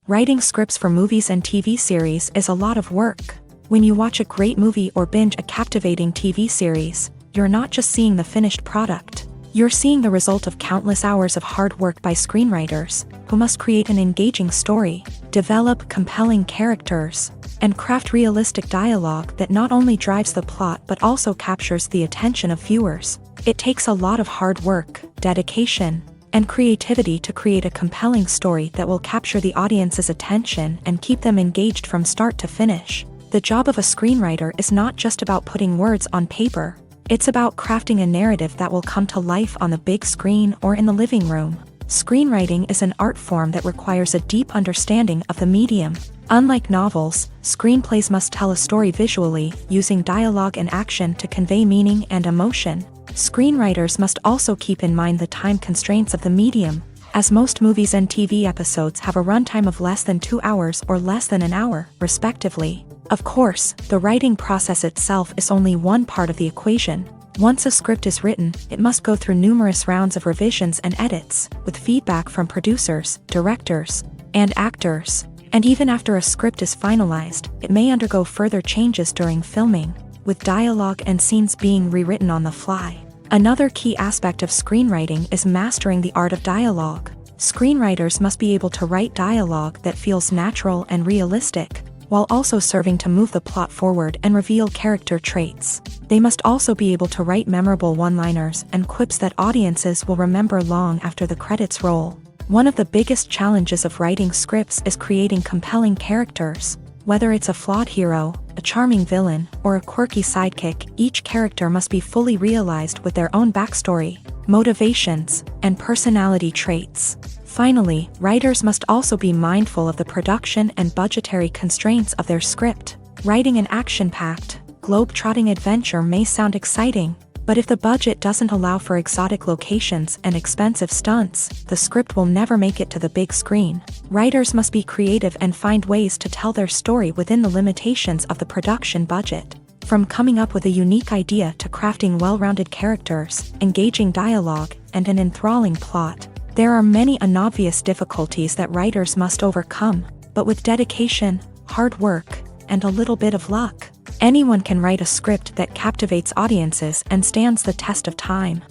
Writing scripts for movies and TV series is a lot of work. When you watch a great movie or binge a captivating TV series, you're not just seeing the finished product. You're seeing the result of countless hours of hard work by screenwriters, who must create an engaging story, develop compelling characters, and craft realistic dialogue that not only drives the plot but also captures the attention of viewers. It takes a lot of hard work, dedication, and creativity to create a compelling story that will capture the audience's attention and keep them engaged from start to finish. The job of a screenwriter is not just about putting words on paper. It's about crafting a narrative that will come to life on the big screen or in the living room. Screenwriting is an art form that requires a deep understanding of the medium. Unlike novels, screenplays must tell a story visually, using dialogue and action to convey meaning and emotion. Screenwriters must also keep in mind the time constraints of the medium, as most movies and TV episodes have a runtime of less than 2 hours or less than an hour, respectively. Of course, the writing process itself is only one part of the equation. Once a script is written, it must go through numerous rounds of revisions and edits, with feedback from producers, directors, and actors. And even after a script is finalized, it may undergo further changes during filming, with dialogue and scenes being rewritten on the fly. Another key aspect of screenwriting is mastering the art of dialogue. Screenwriters must be able to write dialogue that feels natural and realistic, while also serving to move the plot forward and reveal character traits. They must also be able to write memorable one-liners and quips that audiences will remember long after the credits roll. One of the biggest challenges of writing scripts is creating compelling characters. Whether it's a flawed hero, a charming villain, or a quirky sidekick, each character must be fully realized with their own backstory, motivations, and personality traits. Finally, writers must also be mindful of the production and budgetary constraints of their script. Writing an action-packed, globe-trotting adventure may sound exciting, but if the budget doesn't allow for exotic locations and expensive stunts, the script will never make it to the big screen. Writers must be creative and find ways to tell their story within the limitations of the production budget. From coming up with a unique idea to crafting well-rounded characters, engaging dialogue, and an enthralling plot, there are many unobvious difficulties that writers must overcome, but with dedication, hard work, and a little bit of luck, anyone can write a script that captivates audiences and stands the test of time.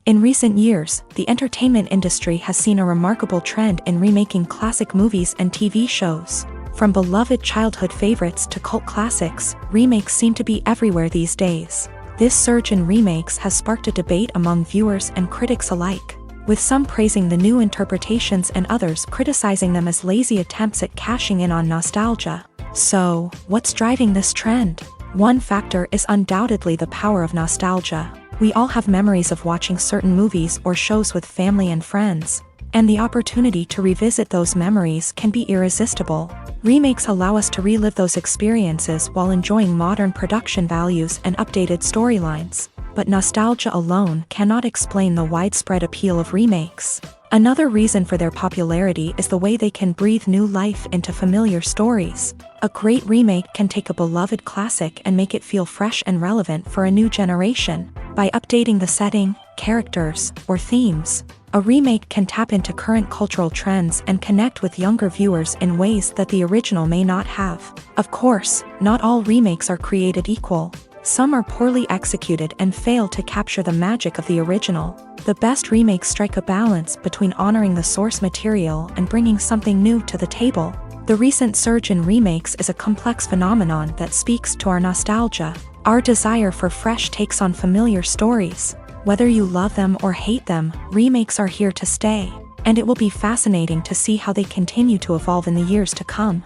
In recent years, the entertainment industry has seen a remarkable trend in remaking classic movies and TV shows. From beloved childhood favorites to cult classics, remakes seem to be everywhere these days. This surge in remakes has sparked a debate among viewers and critics alike, with some praising the new interpretations and others criticizing them as lazy attempts at cashing in on nostalgia. So, what's driving this trend? One factor is undoubtedly the power of nostalgia. We all have memories of watching certain movies or shows with family and friends, and the opportunity to revisit those memories can be irresistible. Remakes allow us to relive those experiences while enjoying modern production values and updated storylines. But nostalgia alone cannot explain the widespread appeal of remakes. Another reason for their popularity is the way they can breathe new life into familiar stories. A great remake can take a beloved classic and make it feel fresh and relevant for a new generation. By updating the setting, characters, or themes, a remake can tap into current cultural trends and connect with younger viewers in ways that the original may not have. Of course, not all remakes are created equal. Some are poorly executed and fail to capture the magic of the original. The best remakes strike a balance between honoring the source material and bringing something new to the table. The recent surge in remakes is a complex phenomenon that speaks to our nostalgia, our desire for fresh takes on familiar stories. Whether you love them or hate them, remakes are here to stay, and it will be fascinating to see how they continue to evolve in the years to come.